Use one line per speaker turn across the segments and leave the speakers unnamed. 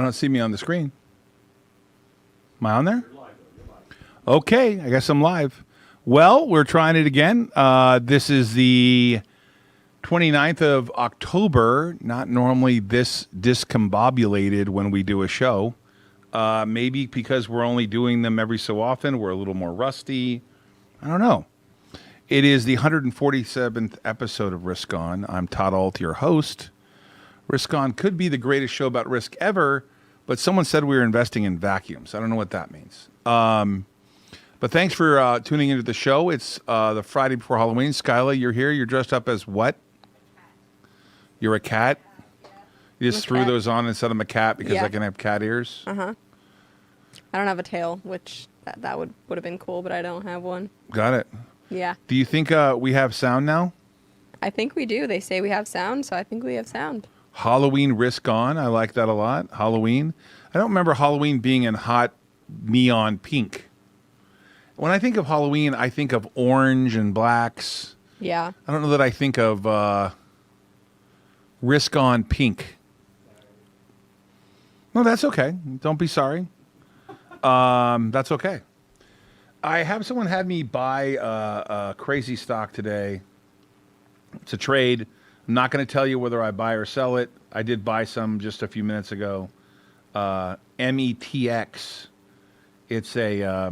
don't see me on the screen. Am I on there? Okay, I guess I'm live. Well, we're trying it again. This is the 29th of October. Not normally this discombobulated when we do a show. Maybe because we're only doing them every so often, we're a little more rusty. I don't know. It is the 147th episode of Risk On. I'm Todd Ault, your host. Risk On could be the greatest show about risk ever, but someone said we were investing in vacuums. I don't know what that means. But thanks for tuning into the show. It's the Friday before Halloween. Skyla, you're here. You're dressed up as what? You're a cat? You just threw those on instead of a cat because I can have cat ears?
Uh-huh. I don't have a tail, which that would have been cool, but I don't have one.
Got it.
Yeah.
Do you think we have sound now?
I think we do. They say we have sound, so I think we have sound.
Halloween Risk On. I like that a lot. Halloween. I don't remember Halloween being in hot neon pink. When I think of Halloween, I think of orange and blacks.
Yeah.
I don't know that I think of Risk On pink. No, that's okay. Don't be sorry. That's okay. I have someone had me buy a crazy stock today. It's a trade. I'm not going to tell you whether I buy or sell it. I did buy some just a few minutes ago. METX. It's a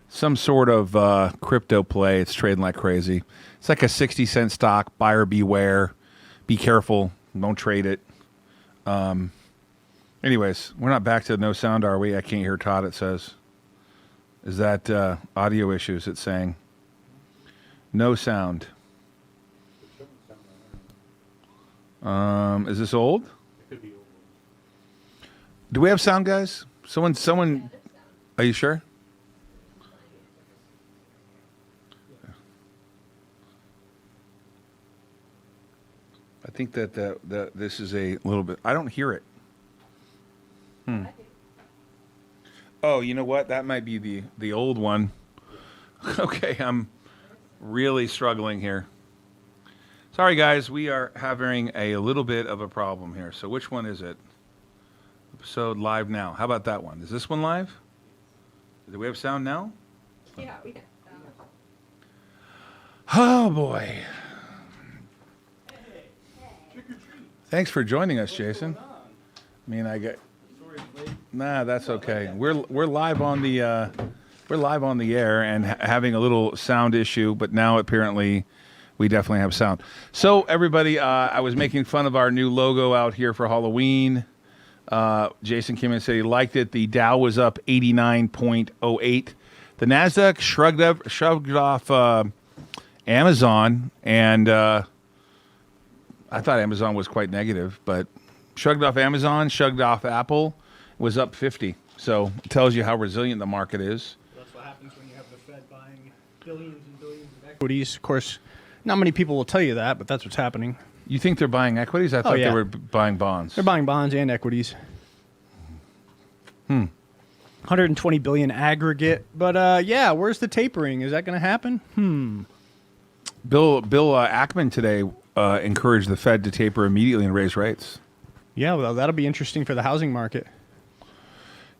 some sort of crypto play. It's trading like crazy. It's like a 60-cent stock. Buyer beware. Be careful. Don't trade it. Anyways, we're not back to no sound, are we? I can't hear Todd, it says. Is that audio issues, it's saying? No sound. Is this old? It could be old. Do we have sound, guys? Someone. Are you sure? I think that this is a little bit. I don't hear it. Oh, you know what? That might be the old one. Okay, I'm really struggling here. Sorry, guys. We are having a little bit of a problem here. So which one is it? Episode live now. How about that one? Is this one live? Do we have sound now?
Yeah, we can.
Oh, boy. Thanks for joining us, Jason. I mean, Nah, that's okay. We're live on the air and having a little sound issue, but now apparently we definitely have sound. So everybody, I was making fun of our new logo out here for Halloween. Jason came in and said he liked it. The Dow was up 89.08. The Nasdaq shrugged off Amazon, and I thought Amazon was quite negative, but shrugged off Amazon, shrugged off Apple, was up 50. So it tells you how resilient the market is.
That's what happens when you have the Fed buying billions and billions of equities. Of course, not many people will tell you that, but that's what's happening.
You think they're buying equities? I thought they were buying bonds.
They're buying bonds and equities. 120 billion aggregate. But yeah, where's the tapering? Is that going to happen?
Bill Ackman today encouraged the Fed to taper immediately and raise rates.
Yeah, well, that'll be interesting for the housing market.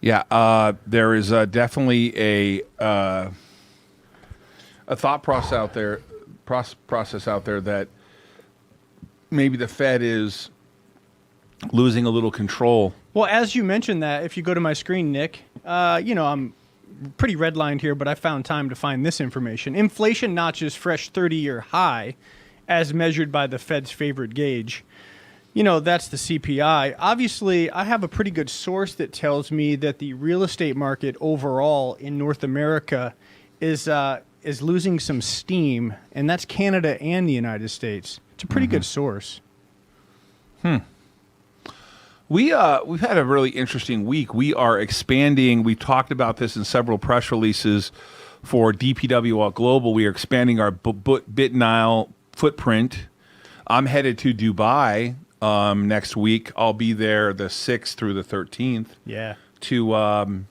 Yeah, there is definitely a thought process out there that maybe the Fed is losing a little control.
Well, as you mentioned that, if you go to my screen, Nick, I'm pretty redlined here, but I found time to find this information. Inflation notches fresh 30-year high as measured by the Fed's favorite gauge. That's the CPI. Obviously, I have a pretty good source that tells me that the real estate market overall in North America is losing some steam, and that's Canada and the United States. It's a pretty good source.
We've had a really interesting week. We are expanding. We talked about this in several press releases for DPW Alt Global. We are expanding our BitNile footprint. I'm headed to Dubai next week. I'll be there the 6th through the 13th.
Yeah.
To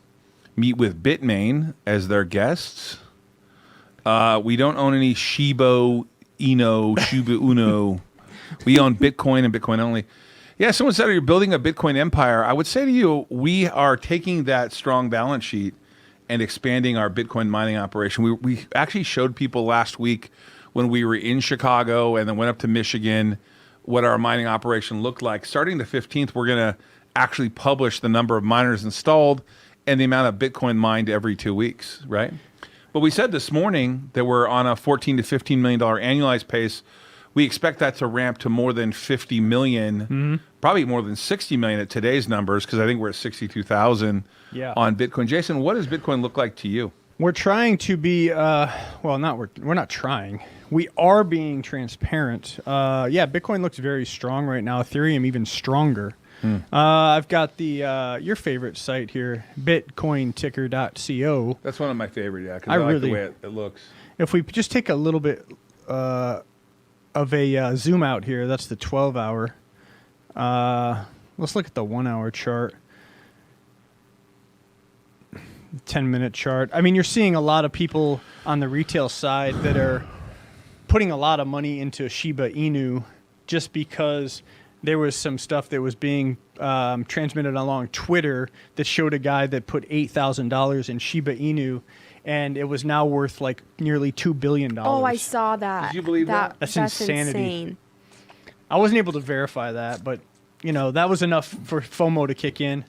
meet with Bitmain as their guests. We don't own any Shiba Uno. We own Bitcoin and Bitcoin only. Yeah, someone said you're building a Bitcoin empire. I would say to you, we are taking that strong balance sheet and expanding our Bitcoin mining operation. We actually showed people last week when we were in Chicago and then went up to Michigan what our mining operation looked like. Starting the 15th, we're going to actually publish the number of miners installed and the amount of Bitcoin mined every 2 weeks, right? But we said this morning that we're on a $14 to $15 million annualized pace. We expect that to ramp to more than 50 million, probably more than 60 million at today's numbers, because I think we're at 62,000 on Bitcoin. Jason, what does Bitcoin look like to you?
We're trying to be, we're not trying. We are being transparent. Bitcoin looks very strong right now. Ethereum even stronger. I've got the your favorite site here, bitcointicker.co.
That's one of my favorite, yeah, because I like the way it looks.
If we just take a little bit of a zoom out here, that's the 12-hour. Let's look at the 1 hour chart. 10-minute chart. I mean, you're seeing a lot of people on the retail side that are putting a lot of money into Shiba Inu just because there was some stuff that was being transmitted along Twitter that showed a guy that put $8,000 in Shiba Inu, and it was now worth like nearly $2 billion.
Oh, I saw that.
Did you believe that?
That's insanity.
Insane.
I wasn't able to verify that, but that was enough for FOMO to kick in.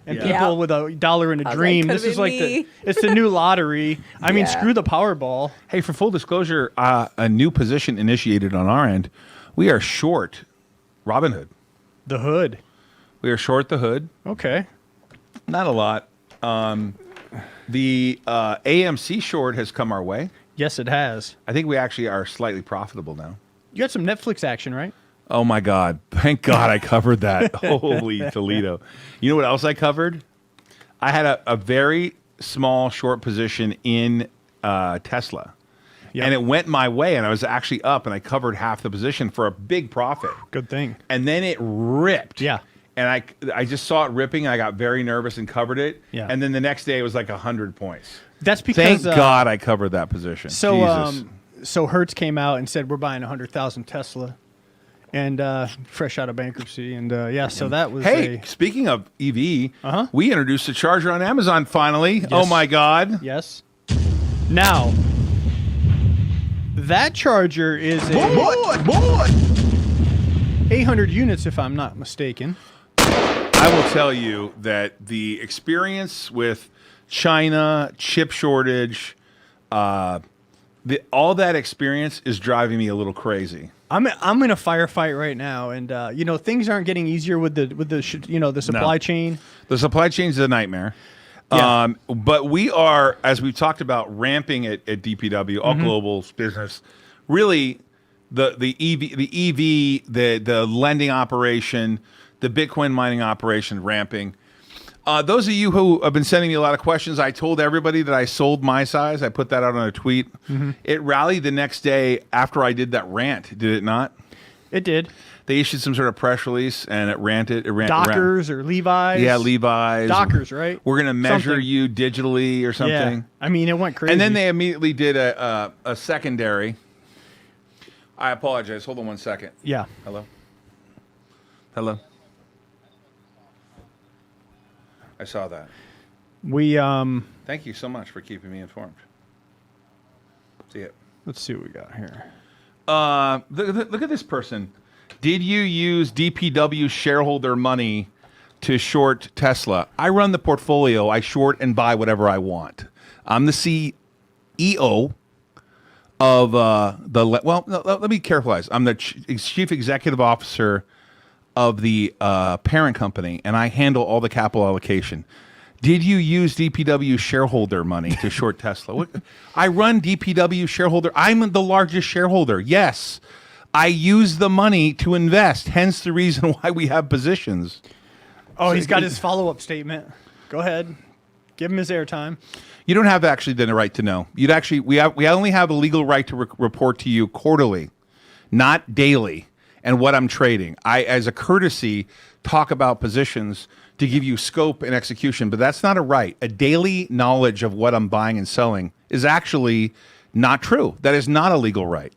And
Yeah.
people with $1 and a dream,
like,
this is
could've
like
been me.
it's the new lottery. I mean,
Yeah.
screw the Powerball.
Hey, for full disclosure, a new position initiated on our end. We are short Robinhood.
The hood.
We are short the hood.
Okay.
Not a lot. The AMC short has come our way.
Yes, it has.
I think we actually are slightly profitable now.
You got some Netflix action, right?
Oh my God. Thank God I covered that. Holy Toledo. You know what else I covered? I had a very small short position in Tesla.
Yep.
And it went my way, and I was actually up, and I covered half the position for a big profit.
Good thing.
And then it ripped.
Yeah.
And I just saw it ripping, and I got very nervous and covered it.
Yeah.
And then the next day, it was like 100 points.
That's because
Thank God I covered that position.
So
Jesus.
so Hertz came out and said we're buying 100,000 Tesla, and fresh out of bankruptcy, and so that was
Hey, speaking of EV,
Uh-huh.
we introduced a charger on Amazon finally.
Yes.
Oh my God.
yes. Now that charger is a 800 units, if I'm not mistaken.
I will tell you that the experience with China, chip shortage, all that experience is driving me a little crazy.
I'm in a firefight right now, and things aren't getting easier with the supply chain.
The supply chain is a nightmare.
Yeah.
But we are, as we've talked about, ramping at DPW, all global's business. Really, the EV, the lending operation, the Bitcoin mining operation ramping. Those of you who have been sending me a lot of questions, I told everybody that I sold my size. I put that out on a tweet. It rallied the next day after I did that rant, did it not?
It did.
They issued some sort of press release, and it ranted.
Dockers or Levi's.
Yeah, Levi's.
Dockers, right?
We're going to measure
Something.
you digitally or something.
Yeah. I mean, it went crazy.
And then they immediately did a secondary. I apologize. Hold on one second.
Yeah.
Hello? Hello? I saw that.
We
Thank you so much for keeping me informed. See it.
let's see what we got here.
Look at this person. Did you use DPW shareholder money to short Tesla? I run the portfolio. I short and buy whatever I want. I'm the CEO of let me carefullize. I'm the chief executive officer of the parent company, and I handle all the capital allocation. Did you use DPW shareholder money to short Tesla? I run DPW shareholder. I'm the largest shareholder. Yes, I use the money to invest. Hence the reason why we have positions.
Oh, he's got his follow-up statement. Go ahead. Give him his airtime.
You don't have actually the right to know. We only have a legal right to report to you quarterly, not daily, and what I'm trading. I, as a courtesy, talk about positions to give you scope and execution, but that's not a right. A daily knowledge of what I'm buying and selling is actually not true. That is not a legal right.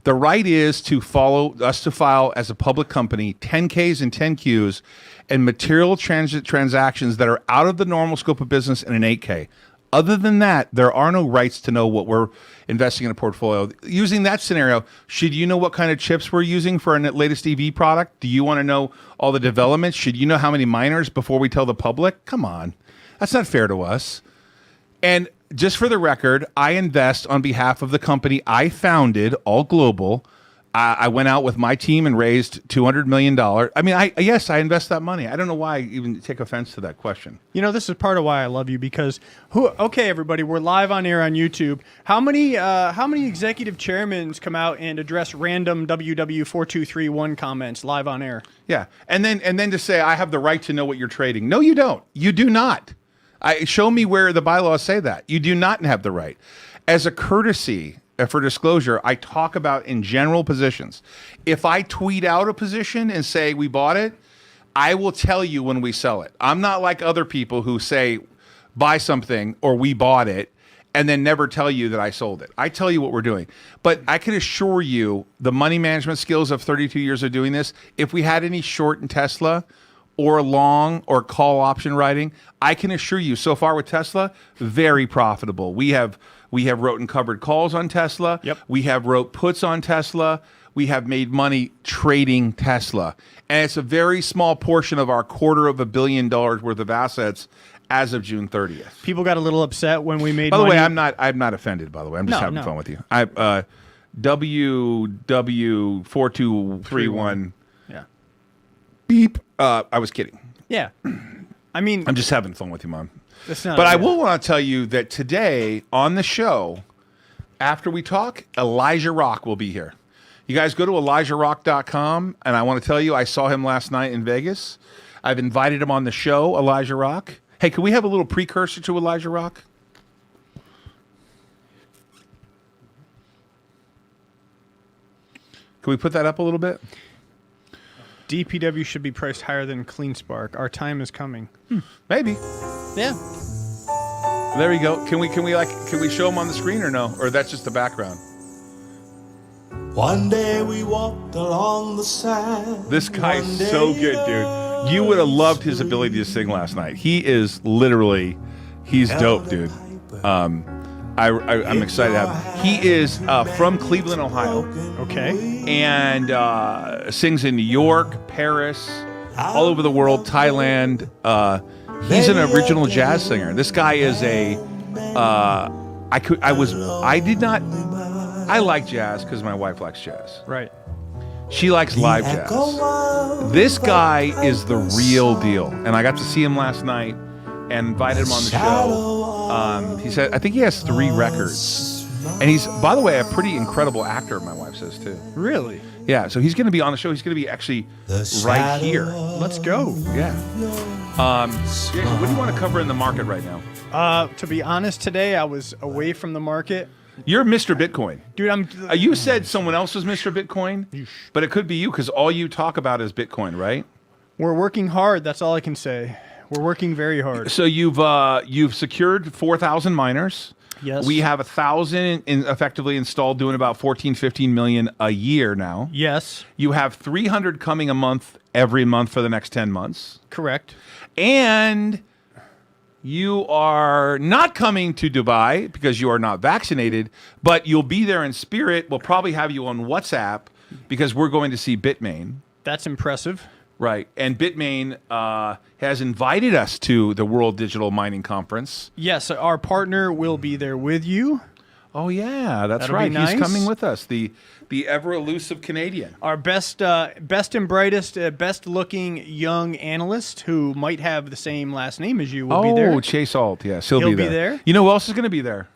The right is to follow us to file as a public company 10Ks and 10Qs and material transactions that are out of the normal scope of business in an 8K. Other than that, there are no rights to know what we're investing in a portfolio. Using that scenario, should you know what kind of chips we're using for our latest EV product? Do you want to know all the developments? Should you know how many miners before we tell the public? Come on. That's not fair to us. And just for the record, I invest on behalf of the company I founded, All Global. I went out with my team and raised $200 million. I mean, yes, I invest that money. I don't know why I even take offense to that question.
You know, this is part of why I love you, because okay, everybody, we're live on air on YouTube. How many executive chairmen come out and address random WW4231 comments live on air?
Yeah, and then to say I have the right to know what you're trading. No, you don't. You do not. Show me where the bylaws say that. You do not have the right. As a courtesy for disclosure, I talk about in general positions. If I tweet out a position and say we bought it, I will tell you when we sell it. I'm not like other people who say buy something or we bought it and then never tell you that I sold it. I tell you what we're doing. But I can assure you the money management skills of 32 years of doing this, if we had any short in Tesla or long or call option writing, I can assure you so far with Tesla, very profitable. We have wrote and covered calls on Tesla.
Yep.
We have wrote puts on Tesla. We have made money trading Tesla. And it's a very small portion of our $250 million worth of assets as of June 30th.
People got a little upset when we made
By the
money.
way, I'm not offended, by the way. I'm just having fun with you. WW4231.
Yeah.
Beep. I was kidding.
Yeah. I mean,
I'm just having fun with you, Mom.
that's not
But
a-
I will want to tell you that today on the show, after we talk, Elijah Rock will be here. You guys go to ElijahRock.com, and I want to tell you, I saw him last night in Vegas. I've invited him on the show, Elijah Rock. Hey, can we have a little precursor to Elijah Rock? Can we put that up a little bit?
DPW should be priced higher than CleanSpark. Our time is coming.
Maybe.
Yeah.
There we go. Can we show him on the screen or no? Or that's just the background?
One day we walked along the sand.
This guy's
One day
so good, dude. You would have loved his ability to sing last night. He is literally, he's dope, dude. I'm excited to have him. He is from Cleveland, Ohio,
Okay.
and sings in New York, Paris, all over the world, Thailand. He's an original jazz singer. This guy is I like jazz because my wife likes jazz.
Right.
She likes live jazz. This guy is the real deal. And I got to see him last night and invited him on the show. He said, I think he has 3 records. And he's, by the way, a pretty incredido actor, my wife says, too.
Really?
Yeah, so he's going to be on the show. He's going to be actually right here.
Let's go.
Yeah. Jason, what do you want to cover in the market right now?
To be honest, today I was away from the market.
You're Mr. Bitcoin.
Dude,
You said someone else was Mr. Bitcoin, but it could be you because all you talk about is Bitcoin, right?
we're working hard. That's all I can say. We're working very hard.
So you've secured 4,000 miners.
Yes.
We have 1,000 effectively installed, doing about 14, 15 million a year now.
Yes.
You have 300 coming a month every month for the next 10 months.
Correct.
And you are not coming to Dubai because you are not vaccinated, but you'll be there in spirit. We'll probably have you on WhatsApp because we're going to see Bitmain.
That's impressive.
Right. And Bitmain has invited us to the World Digital Mining Conference.
Yes, our partner will be there with you.
Oh, yeah, that's
That'll be
right.
nice.
He's coming with us, the ever elusive Canadian.
Our best and brightest, best looking young analyst who might have the same last name as you will be there.
Oh, Chase Ault, yes, he'll
He'll
be
be
there.
there.
You know who else is going to be there?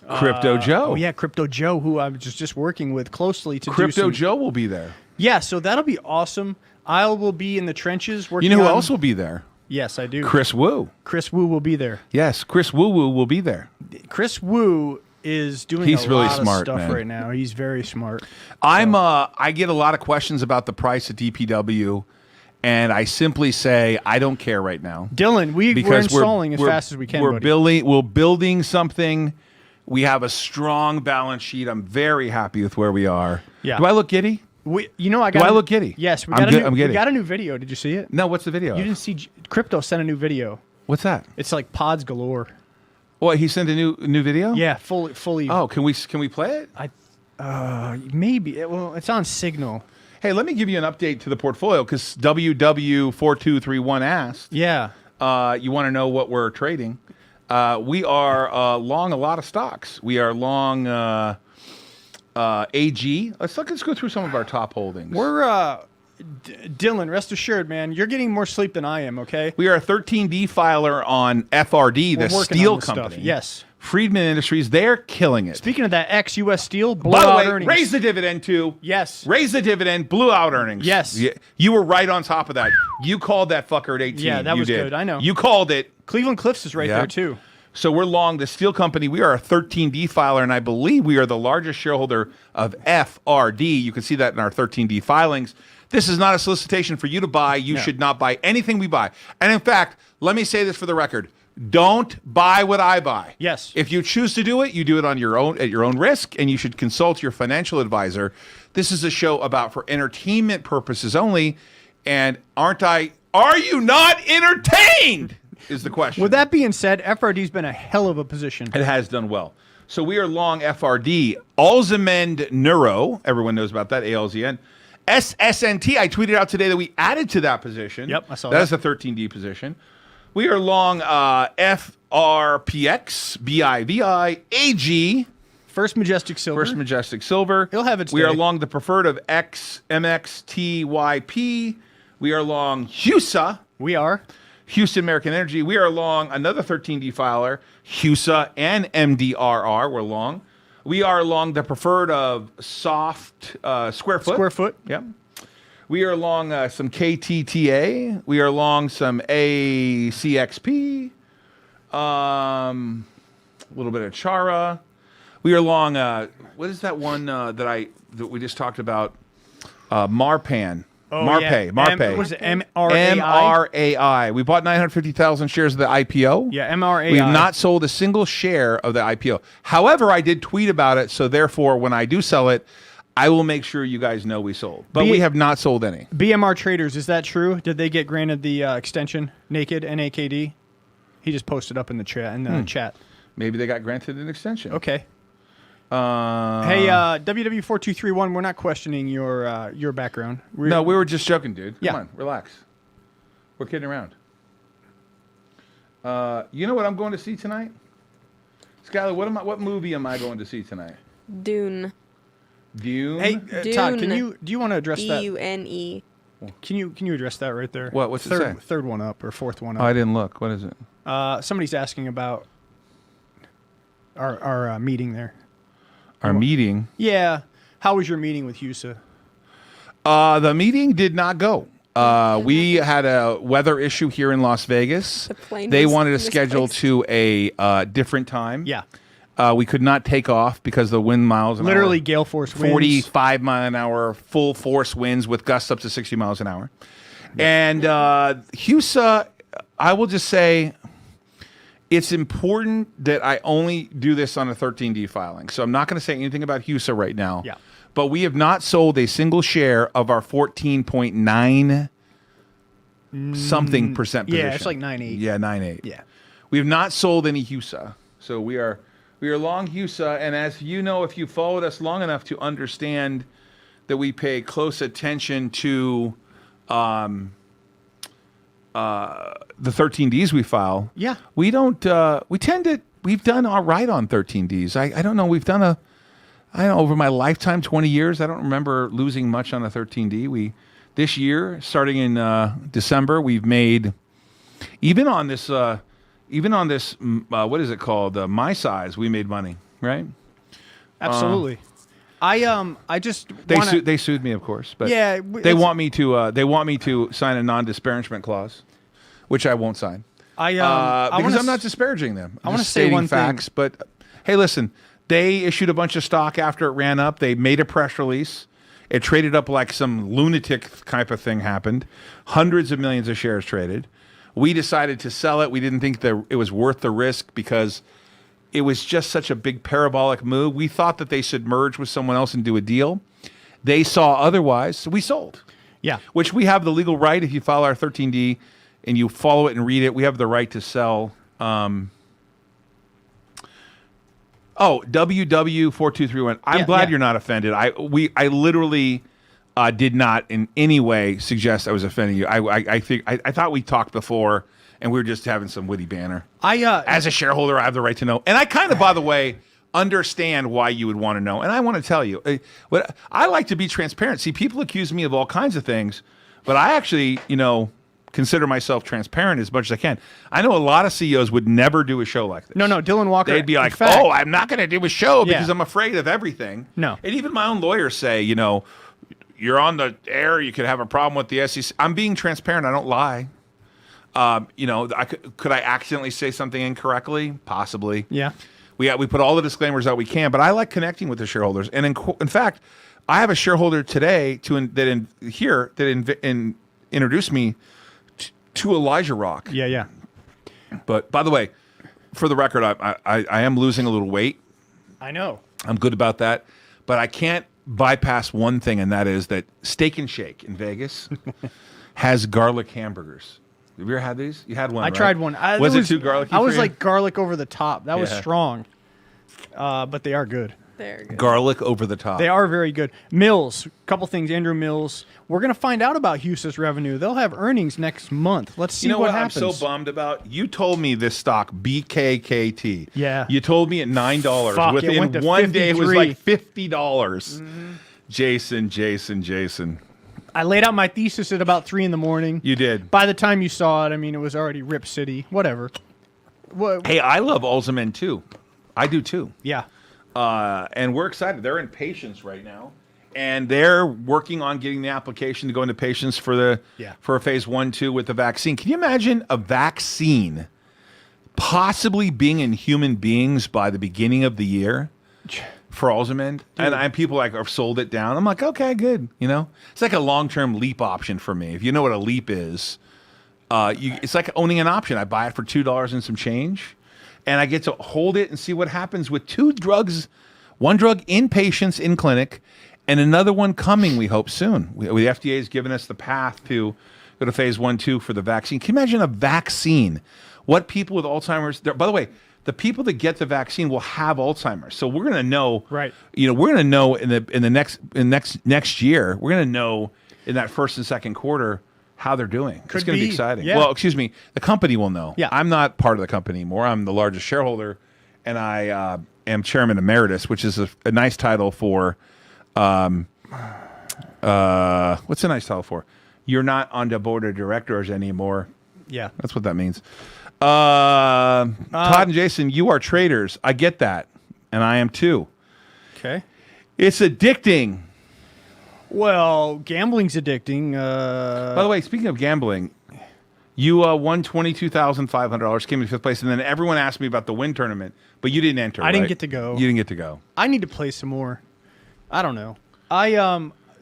Crypto Joe.
Oh, yeah, Crypto Joe, who I was just working with closely to do
Crypto
some...
Joe will be there.
Yeah, so that'll be awesome. I will be in the trenches working
You know who
on...
else will be there?
Yes, I do.
Chris Wu.
Chris Wu will be there.
Yes, Chris Wu will be there.
Chris Wu is doing
He's
a
really
lot
smart,
of stuff
man.
right now. He's very smart.
I get a lot of questions about the price of DPW, and I simply say I don't care right now.
Dylan, we're installing as fast as we can,
We're
buddy.
building something We have a strong balance sheet. I'm very happy with where we are.
Yeah.
Do I look giddy?
You know, I got.
Do I look giddy?
Yes, we
I'm
got
good-
a
I'm
new.
giddy.
We got a new video. Did you see it?
No, what's the video?
You didn't see. Crypto sent a new video.
What's that?
It's like pods galore.
What, he sent a new video?
Yeah, fully.
Oh, can we play it?
Maybe. Well, it's on Signal.
Hey, let me give you an update to the portfolio because WW4231 asked.
Yeah.
You want to know what we're trading? We are long a lot of stocks. We are long AG. Let's go through some of our top holdings.
We're Dylan, rest assured, man, you're getting more sleep than I am, okay?
We are a 13D filer on FRD, the
We're working
steel
on this
company.
stuff. Yes.
Friedman Industries, they're killing it.
Speaking of that ex-US Steel, blew
By the
out
way,
earnings.
raise the dividend too.
Yes.
Raise the dividend, blew out earnings.
Yes.
You were right on top of that. You called that fucker at 18.
Yeah, that
You
was
did.
good. I know.
You called it.
Cleveland Cliffs is right
Yeah.
there, too.
So we're long the steel company. We are a 13D filer, and I believe we are the largest shareholder of FRD. You can see that in our 13D filings. This is not a solicitation for you to buy. You should not buy anything we buy. And in fact, let me say this for the record. Don't buy what I buy.
Yes.
If you choose to do it, you do it on your own at your own risk, and you should consult your financial advisor. This is a show about for entertainment purposes only. And are you not entertained? Is the question.
With that being said, FRD's been a hell of a position.
It has done well. So we are long FRD. Alzamend Neuro, everyone knows about that, ALZN. SSNT, I tweeted out today that we added to that position.
Yep, I saw
that.
that.
That's a 13D position. We are long FRPX, BIVI, AG,
First Majestic Silver.
First Majestic Silver.
It'll have its
We
day.
are long the preferred of XMXTYP. We are long HUSA.
We are.
Houston American Energy. We are long another 13D filer, HUSA and MDRR. We're long. We are long the preferred of Soft Square Foot.
Square Foot.
Yep. We are long some KTTA. We are long some ACXP. A little bit of Chara. We are long. What is that one that we just talked about? Marpan. Marpay.
What was it? MRAI?
MRAI. We bought 950,000 shares of the IPO.
Yeah, MRAI.
We've not sold a single share of the IPO. However, I did tweet about it, so therefore, when I do sell it, I will make sure you guys know we sold. But we have not sold any.
BMR Traders, is that true? Did they get granted the extension? Naked, NAKD? He just posted up in the chat.
Maybe they got granted an extension.
Okay. Hey, WW4231, we're not questioning your background.
No, we were just joking, dude. Come
Yeah.
on, relax. We're kidding around. You know what I'm going to see tonight? Skylar, what movie am I going to see tonight?
Dune.
Dune?
Hey, Todd,
Dune.
do you want to address that?
DUNE.
Can you address that right there?
What? What's it say?
Third one up or fourth one
Oh, I
up?
didn't look. What is it?
Somebody's asking about our meeting there.
Our meeting.
Yeah. How was your meeting with HUSA?
The meeting did not go. We had a weather issue here in Las Vegas.
The plane
They
was
wanted to schedule
misplaced.
to a different time.
Yeah.
We could not take off because the wind miles an
Literally
hour.
gale force winds.
45 mile an hour full force winds with gusts up to 60 miles an hour. And HUSA, I will just say it's important that I only do this on a 13D filing. So I'm not going to say anything about HUSA right now.
Yeah.
But we have not sold a single share of our 14.9 something percent position.
Yeah, it's like 9.8.
Yeah, 9.8.
Yeah.
We have not sold any HUSA. So we are long HUSA, and as you know, if you followed us long enough to understand that we pay close attention to the 13Ds we file.
Yeah.
We don't. We've done all right on 13Ds. I don't know. We've done over my lifetime, 20 years. I don't remember losing much on a 13D. This year, starting in December, we've made even on this. What is it called? My size. We made money, right?
Absolutely. I just
They sued me, of course, but
Yeah,
they want me to sign a non-disparagement clause, which I won't sign. Because I'm not disparaging them.
I wanna say one thing.
facts, but hey, listen, they issued a bunch of stock after it ran up. They made a press release. It traded up like some lunatic type of thing happened. Hundreds of millions of shares traded. We decided to sell it. We didn't think that it was worth the risk because it was just such a big parabolic move. We thought that they should merge with someone else and do a deal. They saw otherwise, so we sold.
Yeah.
Which we have the legal right, if you file our 13D and you follow it and read it, we have the right to sell. WW4231. I'm glad you're not offended. I literally did not in any way suggest I was offending you. I thought we talked before and we were just having some witty banner. As a shareholder, I have the right to know. And I kind of, by the way, understand why you would want to know. And I want to tell you, what I like to be transparent. See, people accuse me of all kinds of things, but I actually, consider myself transparent as much as I can. I know a lot of CEOs would never do a show like this.
No, Dylan Walker.
They'd be like,
fact,
I'm not going to do a show because I'm afraid of everything.
No.
And even my own lawyers say, you're on the air, you could have a problem with the SEC. I'm being transparent. I don't lie. Could I accidentally say something incorrectly? Possibly.
Yeah.
We put all the disclaimers out we can, but I like connecting with the shareholders. And in fact, I have a shareholder today that introduced me to Elijah Rock.
Yeah.
But by the way, for the record, I am losing a little weight.
I know.
I'm good about that, but I can't bypass one thing, and that is that Steak and Shake in Vegas has garlic hamburgers. Have you ever had these? You had one,
I
right?
tried one.
Was it too garlicky
I was
for you?
like garlic over the top. That was
Yeah.
strong. But they are good.
They're good.
Garlic over the top.
They are very good. Mills, couple things. Andrew Mills. We're going to find out about Hughes's revenue. They'll have earnings next month. Let's see what happens.
I'm so bummed about? You told me this stock, BKKT.
Yeah.
You told me at $9.
Fuck, it
Within
went to
one day, it was
53.
like $50. Jason.
I laid out my thesis at about 3 in the morning.
You did.
By the time you saw it, it was already Rip City. Whatever. What?
Hey, I love Alzamen too. I do too.
Yeah.
And we're excited. They're in patients right now, and they're working on getting the application to go into patients for a phase 1/2 with the vaccine. Can you imagine a vaccine possibly being in human beings by the beginning of the year for Alzheimer's? And people have sold it down. I'm like, okay, good. It's like a long-term leap option for me. If you know what a leap is, it's like owning an option. I buy it for $2 and some change. And I get to hold it and see what happens with 2 drugs, one drug in patients in clinic, and another one coming, we hope, soon. The FDA has given us the path to go to phase 1/2 for the vaccine. Can you imagine a vaccine? What people with Alzheimer's, by the way, the people that get the vaccine will have Alzheimer's. So we're going to know,
Right.
We're going to know in the next year, we're going to know in that first and second quarter how they're doing. It's going to be exciting.
Yeah.
Well, excuse me, the company will know.
Yeah.
I'm not part of the company anymore. I'm the largest shareholder, and I am chairman emeritus, which is a nice title for. What's a nice title for? You're not on the board of directors anymore.
Yeah.
That's what that means. Todd and Jason, you are traders. I get that, and I am too.
Okay.
It's addicting.
Well, gambling's addicting.
By the way, speaking of gambling, you won $22,500, came in 5th place, and then everyone asked me about the win tournament, but you didn't enter.
I didn't
right?
get to go.
You didn't get to go.
I need to play some more. I don't know.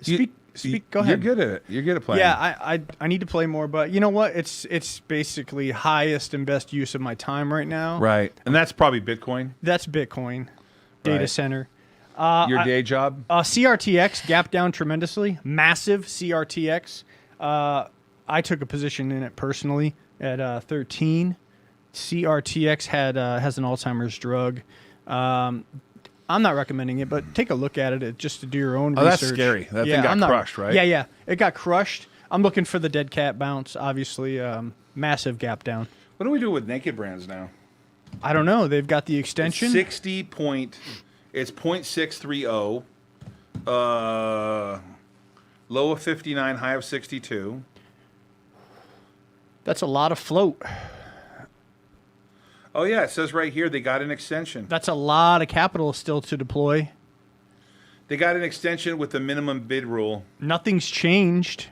Speak. Go ahead.
You're good at it. You're good at playing.
Yeah, I need to play more, but you know what? It's basically highest and best use of my time right now.
Right, and that's probably Bitcoin.
That's Bitcoin, data
Right.
center.
Your day job.
CRTX gap down tremendously. Massive CRTX. I took a position in it personally at 13. CRTX has an Alzheimer's drug. I'm not recommending it, but take a look at it just to do your own research.
That's scary. That thing got crushed, right?
Yeah. It got crushed. I'm looking for the dead cat bounce, obviously. Massive gap down.
What do we do with Naked Brands now?
I don't know. They've got the extension.
It's 0.630. Low of 59, high of 62.
That's a lot of float.
Oh, yeah, it says right here they got an extension.
That's a lot of capital still to deploy.
They got an extension with the minimum bid rule.
Nothing's changed.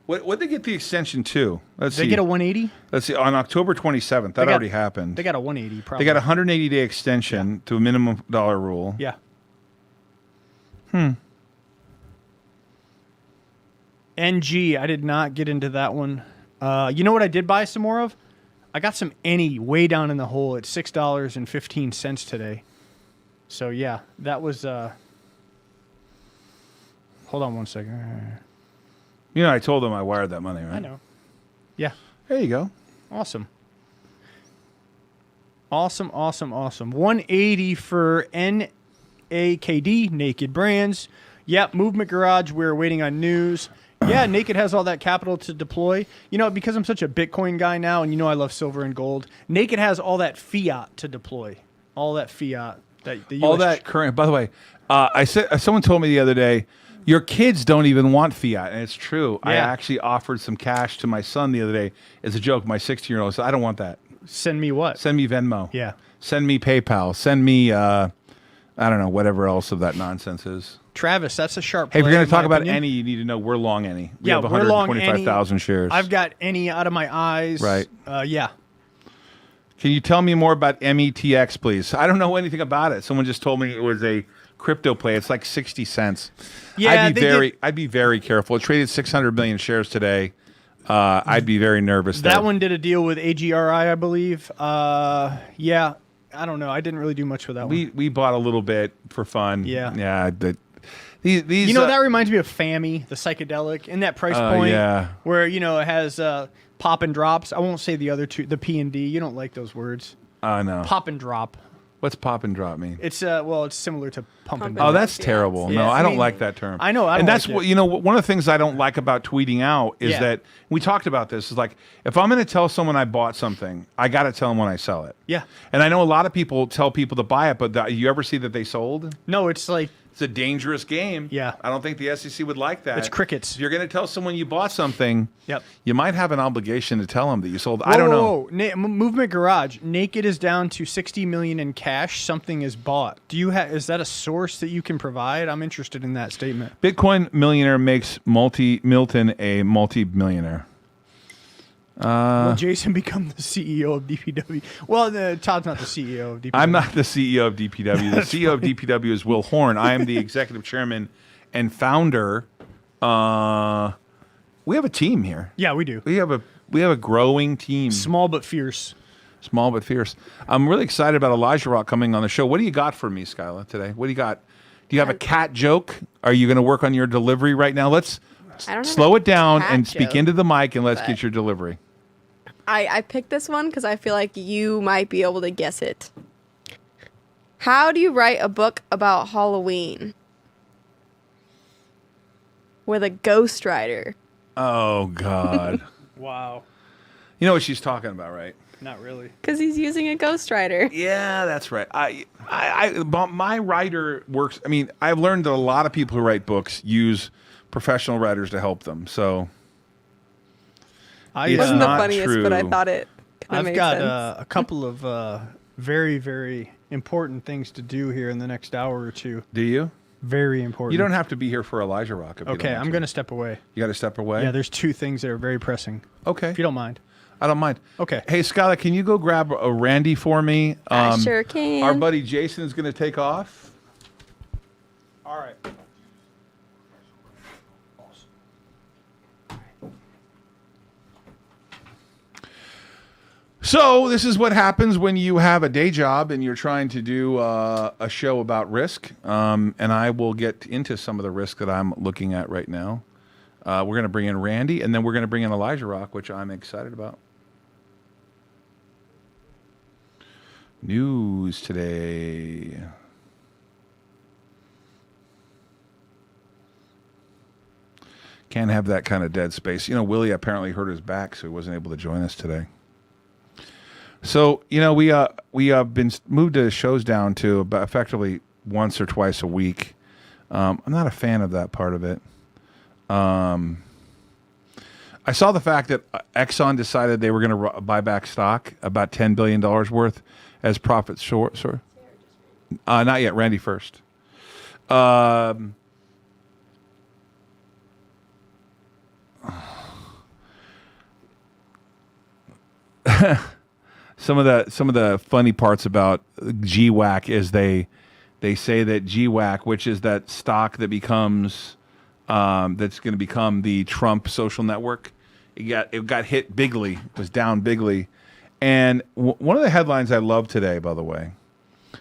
What'd they get the extension to? Let's see.
They get a 180?
Let's see. On October 27th, that already happened.
They got a 180 probably.
They got a 180-day extension to a minimum dollar rule.
Yeah. NG, I did not get into that one. You know what I did buy some more of? I got some any way down in the hole at $6.15 today. So yeah, that was. Hold on one second.
You know, I told them I wired that money, right?
I know. Yeah.
There you go.
Awesome. Awesome. 180 for NAKD, Naked Brands. Yep, Movement Garage, we're waiting on news. Yeah, Naked has all that capital to deploy. You know, because I'm such a Bitcoin guy now, and you know I love silver and gold, Naked has all that fiat to deploy. All that fiat. That the US
All that current. By the way, I said someone told me the other day, your kids don't even want fiat, and it's true. I
Yeah.
actually offered some cash to my son the other day as a joke. My 16-year-old said, "I don't want that.
Send me what?
Send me Venmo.
Yeah.
Send me PayPal. Send me I don't know, whatever else of that nonsense is."
Travis, that's a sharp
Hey, if
play,
you're going
in
to talk
my
about
opinion.
any, you need to know we're long any. We
Yeah,
have
we're long any.
125,000 shares.
I've got any out of my eyes.
Right.
Yeah.
Can you tell me more about METX, please? I don't know anything about it. Someone just told me it was a crypto play. It's like 60 cents.
Yeah,
I'd be very careful. It traded 600 million shares today. I'd be very nervous.
That one did a deal with AGRI, I believe. Yeah. I don't know. I didn't really do much with that one.
We bought a little bit for fun.
Yeah.
Yeah. These
You know, that reminds me of FAMI, the psychedelic, in that price point.
Yeah.
Where, you know, it has pop and drops. I won't say the other two, the P and D. You don't like those words.
No.
Pop and drop.
What's pop and drop mean?
It's it's similar to pump and
Pump and
dump.
Oh, that's
Yeah.
terrible.
Yeah,
No,
I
I don't
mean,
like that term.
I know, I don't
and that's
like
what
it.
you know. One of the things I don't like about tweeting out is
Yeah.
that we talked about this. Is like if I'm going to tell someone I bought something, I got to tell them when I sell it.
Yeah.
And I know a lot of people tell people to buy it, but you ever see that they sold?
No, it's like,
It's a dangerous game.
Yeah.
I don't think the SEC would like that.
It's crickets.
If you're going to tell someone you bought something,
Yep.
you might have an obligation to tell them that you sold. I don't know.
Movement Garage. Naked is down to 60 million in cash. Something is bought. Do you have? Is that a source that you can provide? I'm interested in that statement.
Bitcoin millionaire makes Milton a multi-millionaire.
Will Jason become the CEO of DPW? Well, Todd's not the CEO of DPW.
I'm not the CEO of DPW. The CEO of DPW is Will Horn. I am the executive chairman and founder. We have a team here.
Yeah, we do.
We have a growing team.
Small but fierce.
Small but fierce. I'm really excited about Elijah Rock coming on the show. What do you got for me, Skyla, today? What do you got? Do you have a cat joke? Are you going to work on your delivery right now? Let's
I don't have
slow
a
it down
cat
and speak
joke,
into the mic and let's
but-
get your delivery.
I picked this one because I feel like you might be able to guess it. How do you write a book about Halloween with a ghostwriter?
Oh, God.
Wow.
You know what she's talking about, right?
Not really.
Because he's using a ghostwriter.
Yeah, that's right. But my writer works. I mean, I've learned that a lot of people who write books use professional writers to help them. So
I,
It's
Wasn't the
not
funniest, but I
true.
thought it kind of
I've
made
got
sense.
a couple of very, very important things to do here in the next hour or two.
do you?
Very important.
You don't have to be here for Elijah Rock. If you
Okay,
don't want
I'm going to step away.
You got to step away.
Yeah, there's two things that are very pressing.
Okay.
If you don't mind.
I don't mind.
Okay.
Hey, Skylar, can you go grab a Randy for me?
I sure can.
Our buddy Jason is going to take off.
All right.
So this is what happens when you have a day job and you're trying to do a show about risk. And I will get into some of the risk that I'm looking at right now. We're going to bring in Randy, and then we're going to bring in Elijah Rock, which I'm excited about. News today. Can't have that kind of dead space. You know, Willie apparently hurt his back, so he wasn't able to join us today. So, you know, we have been moved the shows down to about effectively once or twice a week. I'm not a fan of that part of it. I saw the fact that Exxon decided they were going to buy back stock, about $10 billion worth, as profit short. Sorry. Not yet. Randy first. Some of the funny parts about GWAC is they say that GWAC, which is that stock that becomes that's going to become the Trump social network, it got hit bigly, it was down bigly, And one of the headlines I love today, by the way,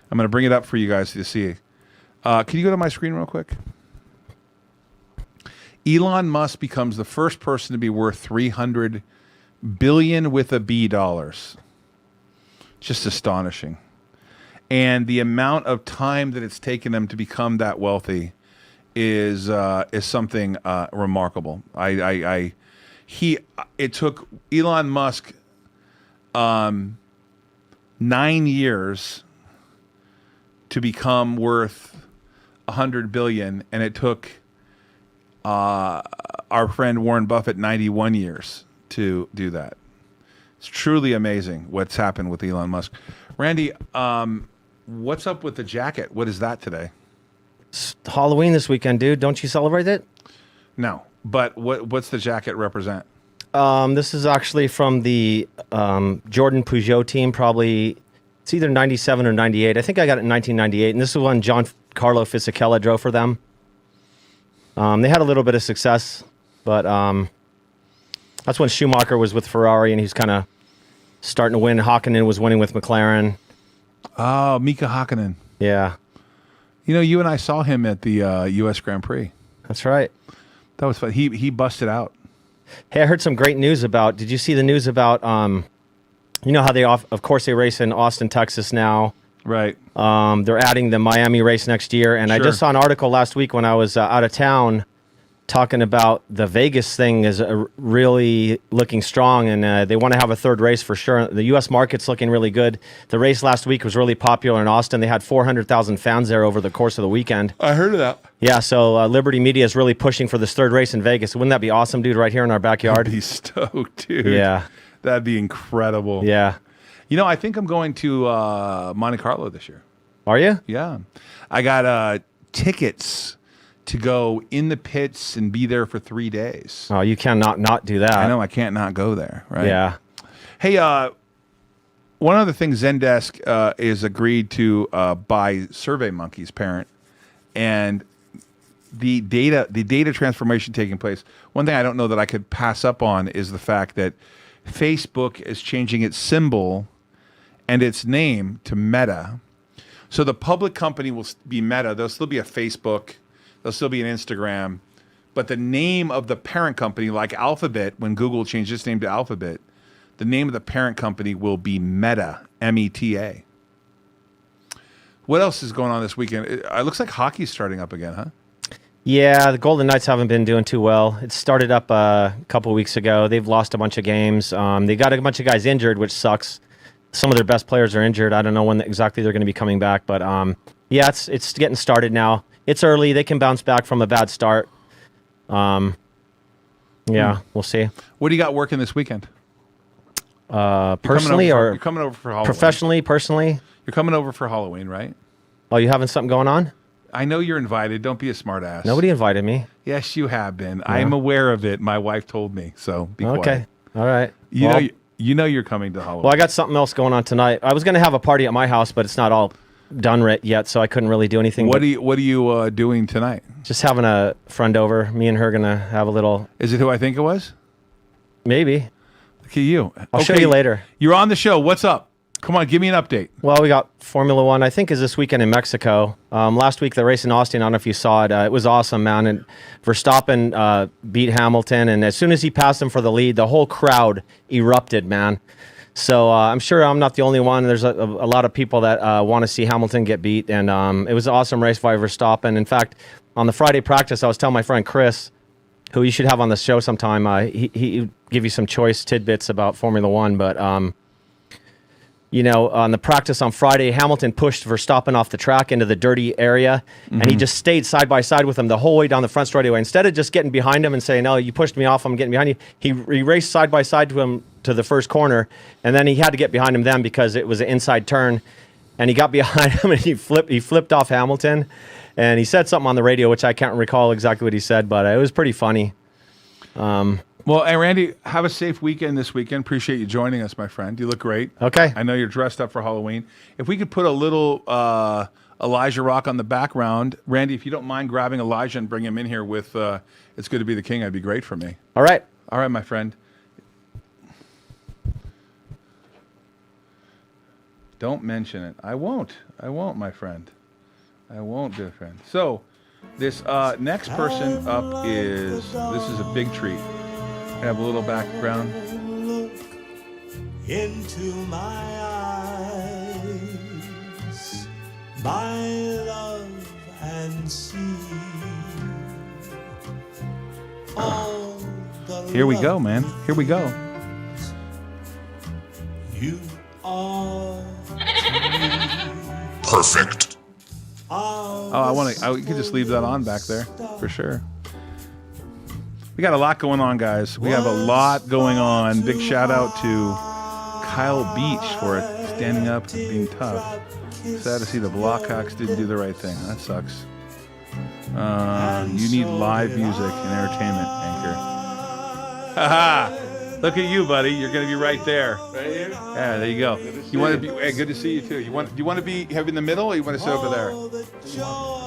I'm going to bring it up for you guys to see. Can you go to my screen real quick? Elon Musk becomes the first person to be worth 300 billion with a B dollars. Just astonishing. And the amount of time that it's taken him to become that wealthy is something remarkable. It took Elon Musk 9 years to become worth 100 billion, and it took our friend Warren Buffett 91 years to do that. It's truly amazing what's happened with Elon Musk. Randy, what's up with the jacket? What is that today?
It's Halloween this weekend, dude. Don't you celebrate it?
No, but what's the jacket represent?
This is actually from the Jordan Peugeot team, probably. It's either 97 or 98. I think I got it in 1998, and this is one Giancarlo Fisichella drove for them. They had a little bit of success, but that's when Schumacher was with Ferrari, and he's kind of starting to win. Hakkinen was winning with McLaren.
Oh, Mika Hakkinen.
Yeah.
You know, you and I saw him at the U.S. Grand Prix.
That's right.
That was fun. He busted out.
Hey, I heard some great news about, did you see the news about, you know how they, of course, they race in Austin, Texas now.
Right.
They're adding the Miami race next year. And I just saw an article last week when I was out of town talking about the Vegas thing is really looking strong, and they want to have a third race for sure. The U.S. market's looking really good. The race last week was really popular in Austin. They had 400,000 fans there over the course of the weekend.
I heard of that.
Yeah, so Liberty Media is really pushing for this third race in Vegas. Wouldn't that be awesome, dude, right here in our backyard?
I'd be stoked, dude.
Yeah.
That'd be incredible.
Yeah.
You know, I think I'm going to Monte Carlo this year.
Are you?
Yeah. I got tickets to go in the pits and be there for 3 days.
Oh, you cannot not do that.
I know, I can't not go there, right?
Yeah.
Hey, one other thing, Zendesk is agreed to buy SurveyMonkey's parent, and the data transformation taking place. One thing I don't know that I could pass up on is the fact that Facebook is changing its symbol and its name to Meta. So the public company will be Meta. There'll still be a Facebook. There'll still be an Instagram. But the name of the parent company, like Alphabet, when Google changed its name to Alphabet, the name of the parent company will be Meta, M-E-T-A. What else is going on this weekend? It looks like hockey's starting up again, huh?
Yeah, the Golden Knights haven't been doing too well. It started up a couple weeks ago. They've lost a bunch of games. They got a bunch of guys injured, which sucks. Some of their best players are injured. I don't know when exactly they're going to be coming back, but yeah, it's getting started now. It's early. They can bounce back from a bad start. Yeah, we'll see.
What do you got working this weekend?
Personally
you're coming over for Halloween.
Professionally, personally?
You're coming over for Halloween, right?
Oh, you having something going on?
I know you're invited. Don't be a smartass.
Nobody invited me.
Yes, you have been. I am aware of it. My wife told me, so be quiet.
Okay. All right.
You know you're coming to Halloween.
Well, I got something else going on tonight. I was going to have a party at my house, but it's not all done yet, so I couldn't really do anything.
What are you doing tonight?
Just having a friend over. Me and her going to have a little...
Is it who I think it was?
Maybe.
Look at you.
I'll show you later.
You're on the show. What's up? Come on, give me an update.
Well, we got Formula One, I think, is this weekend in Mexico. Last week, the race in Austin, I don't know if you saw it. It was awesome, man. And Verstappen beat Hamilton, and as soon as he passed him for the lead, the whole crowd erupted, man. So I'm sure I'm not the only one. There's a lot of people that want to see Hamilton get beat, and it was an awesome race by Verstappen. In fact, on the Friday practice, I was telling my friend Chris, who you should have on the show sometime, he give you some choice tidbits about Formula One, but... you know, on the practice on Friday, Hamilton pushed Verstappen off the track into the dirty area, and he just stayed side by side with him the whole way down the front straightaway. Instead of just getting behind him and saying, "No, you pushed me off, I'm getting behind you," he raced side by side to him to the first corner, and then he had to get behind him then because it was an inside turn, and he got behind him and he flipped off Hamilton, and he said something on the radio which I can't recall exactly what he said, but it was pretty funny.
Well, hey, Randy, have a safe weekend this weekend. Appreciate you joining us, my friend. You look great.
Okay.
I know you're dressed up for Halloween. If we could put a little Elijah Rock on the background. Randy, if you don't mind grabbing Elijah and bring him in here with It's Good to Be the King, that'd be great for me.
All right.
All right, my friend. Don't mention it. I won't. I won't, my friend. I won't, dear friend. So, this next person up is, this is a big treat. I have a little background.
Look into my eyes, my love, and see all the
Here we go, man. Here we go.
you are.
Perfect.
Oh, I want to. You can just leave that on back there for sure. We got a lot going on, guys. We have a lot going on. Big shout out to Kyle Beach for standing up and being tough. Sad to see the Blackhawks didn't do the right thing. That sucks. You need live music and entertainment, Anchor. Haha! Look at you, buddy. You're gonna be right there.
Right here?
Yeah, there you go. You want to be? Hey, good to see you too. Do you want to be have him in the middle, or you want to sit over there?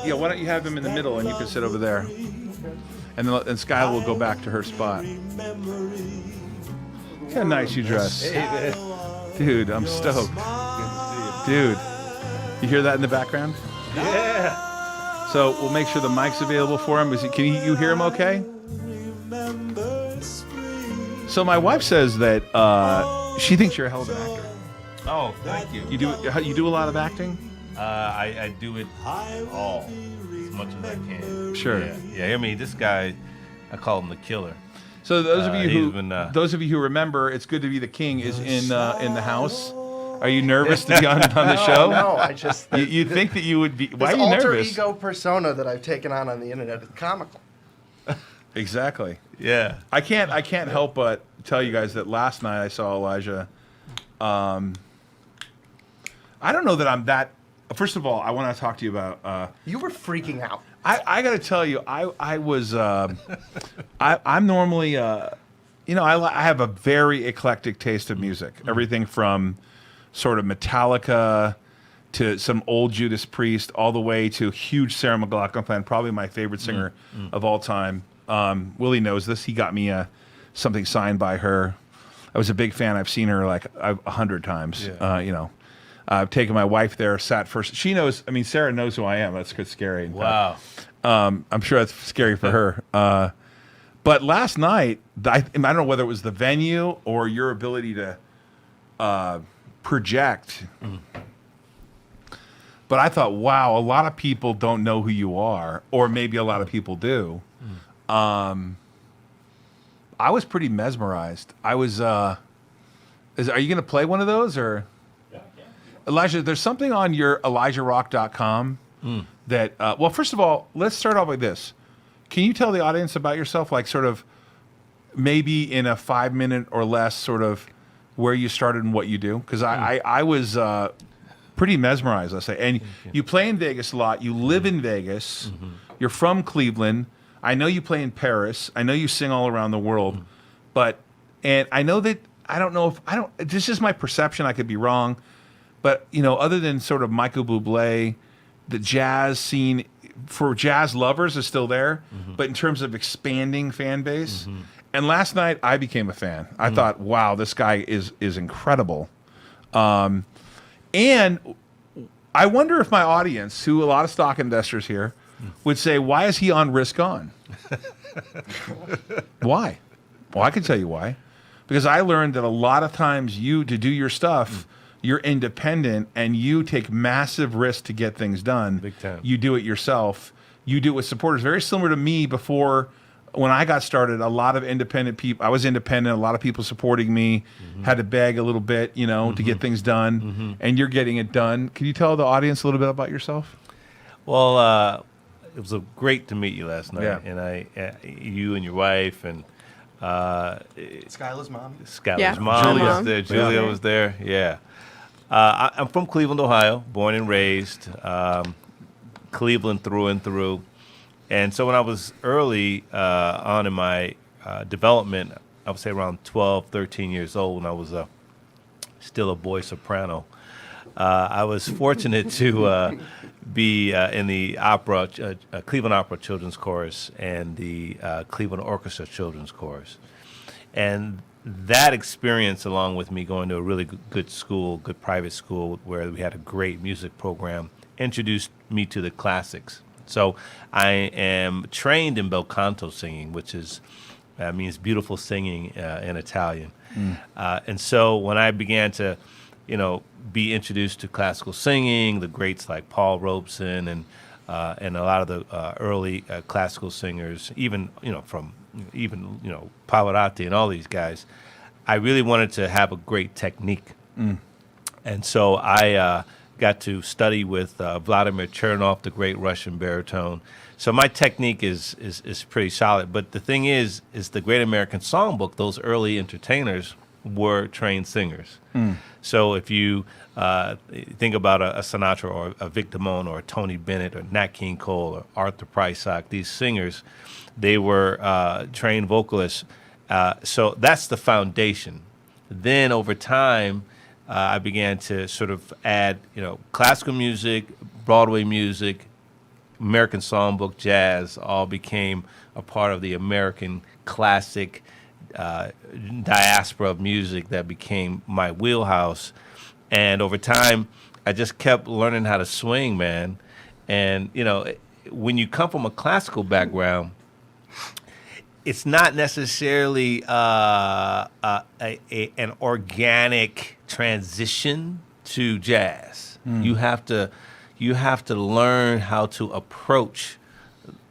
Yeah. Why don't you have him in the middle and you can sit over there, and then Sky will go back to her spot. Look how nice you dress, dude. I'm stoked, dude. You hear that in the background?
Yeah.
So we'll make sure the mic's available for him. Can you hear him okay? So my wife says that she thinks you're a hell of an actor.
Oh, thank you.
You do a lot of acting?
I do it all as much as I can.
Sure.
Yeah. I mean, this guy, I call him the killer.
So those of you
he's been,
those of you who remember, It's Good to Be the King is in the house. Are you nervous to be on the show?
No, I just
You think that you would be? Why are
this
you
alter
nervous?
ego persona that I've taken on the internet is comical.
Exactly.
Yeah.
I can't help but tell you guys that last night I saw Elijah. I don't know that I'm that. First of all, I want to talk to you about.
You were freaking out.
I got to tell you, I was. I'm normally. I have a very eclectic taste of music. Everything from sort of Metallica to some old Judas Priest, all the way to huge Sarah McLachlan fan, probably my favorite singer of all time. Willie knows this. He got me something signed by her. I was a big fan. I've seen her like 100 times.
Yeah.
I've taken my wife there, sat first. She knows. I mean, Sarah knows who I am. That's scary. In
Wow.
fact. I'm sure that's scary for her. But last night, I don't know whether it was the venue or your ability to project. But I thought, wow, a lot of people don't know who you are, or maybe a lot of people do. I was pretty mesmerized. I was. Are you going to play one of those, or Elijah? There's something on your ElijahRock.com that. Well, first of all, let's start off with this. Can you tell the audience about yourself, like sort of, maybe in a 5-minute or less, sort of, where you started and what you do? Because I was pretty mesmerized, let's say. And you play in Vegas a lot. You live in Vegas. You're from Cleveland. I know you play in Paris. I know you sing all around the world. And I know that, this is my perception. I could be wrong. But, other than sort of Michael Bublé, the jazz scene for jazz lovers is still there. But in terms of expanding fan base, and last night I became a fan. I thought, wow, this guy is incredible. And I wonder if my audience, who a lot of stock investors here, would say, why is he on Risk On? Why? Well, I can tell you why. Because I learned that a lot of times to do your stuff, you're independent and you take massive risks to get things done.
Big time.
You do it yourself. You do it with supporters. Very similar to me before. When I got started, a lot of independent people, I was independent, a lot of people supporting me, had to beg a little bit, to get things done, and you're getting it done. Can you tell the audience a little bit about yourself?
Well, it was great to meet you last night.
Yeah.
And you and your wife and
Skyla's mom.
Skylar's
Yeah,
mom
Julia.
was there. Julia was there. Yeah. I'm from Cleveland, Ohio, born and raised. Cleveland through and through. And so when I was early on in my development, I would say around 12, 13 years old, when I was still a boy soprano, I was fortunate to be in the opera, Cleveland Opera Children's Chorus and the Cleveland Orchestra Children's Chorus. And that experience, along with me going to a really good school, good private school, where we had a great music program, introduced me to the classics. So I am trained in bel canto singing, which means beautiful singing in Italian. And so when I began to, be introduced to classical singing, the greats like Paul Robeson and a lot of the early classical singers, even Pavarotti and all these guys, I really wanted to have a great technique. And so I got to study with Vladimir Chernov, the great Russian baritone. So my technique is pretty solid. But the thing is the Great American Songbook, those early entertainers were trained singers. So if you think about a Sinatra or a Vic Damone or a Tony Bennett or Nat King Cole or Arthur Prysock, these singers, they were trained vocalists. So that's the foundation. Then over time, I began to sort of add, classical music, Broadway music, American Songbook, jazz, all became a part of the American classic diaspora of music that became my wheelhouse. And over time, I just kept learning how to swing, man. And, when you come from a classical background, it's not necessarily an organic transition to jazz. You have to learn how to approach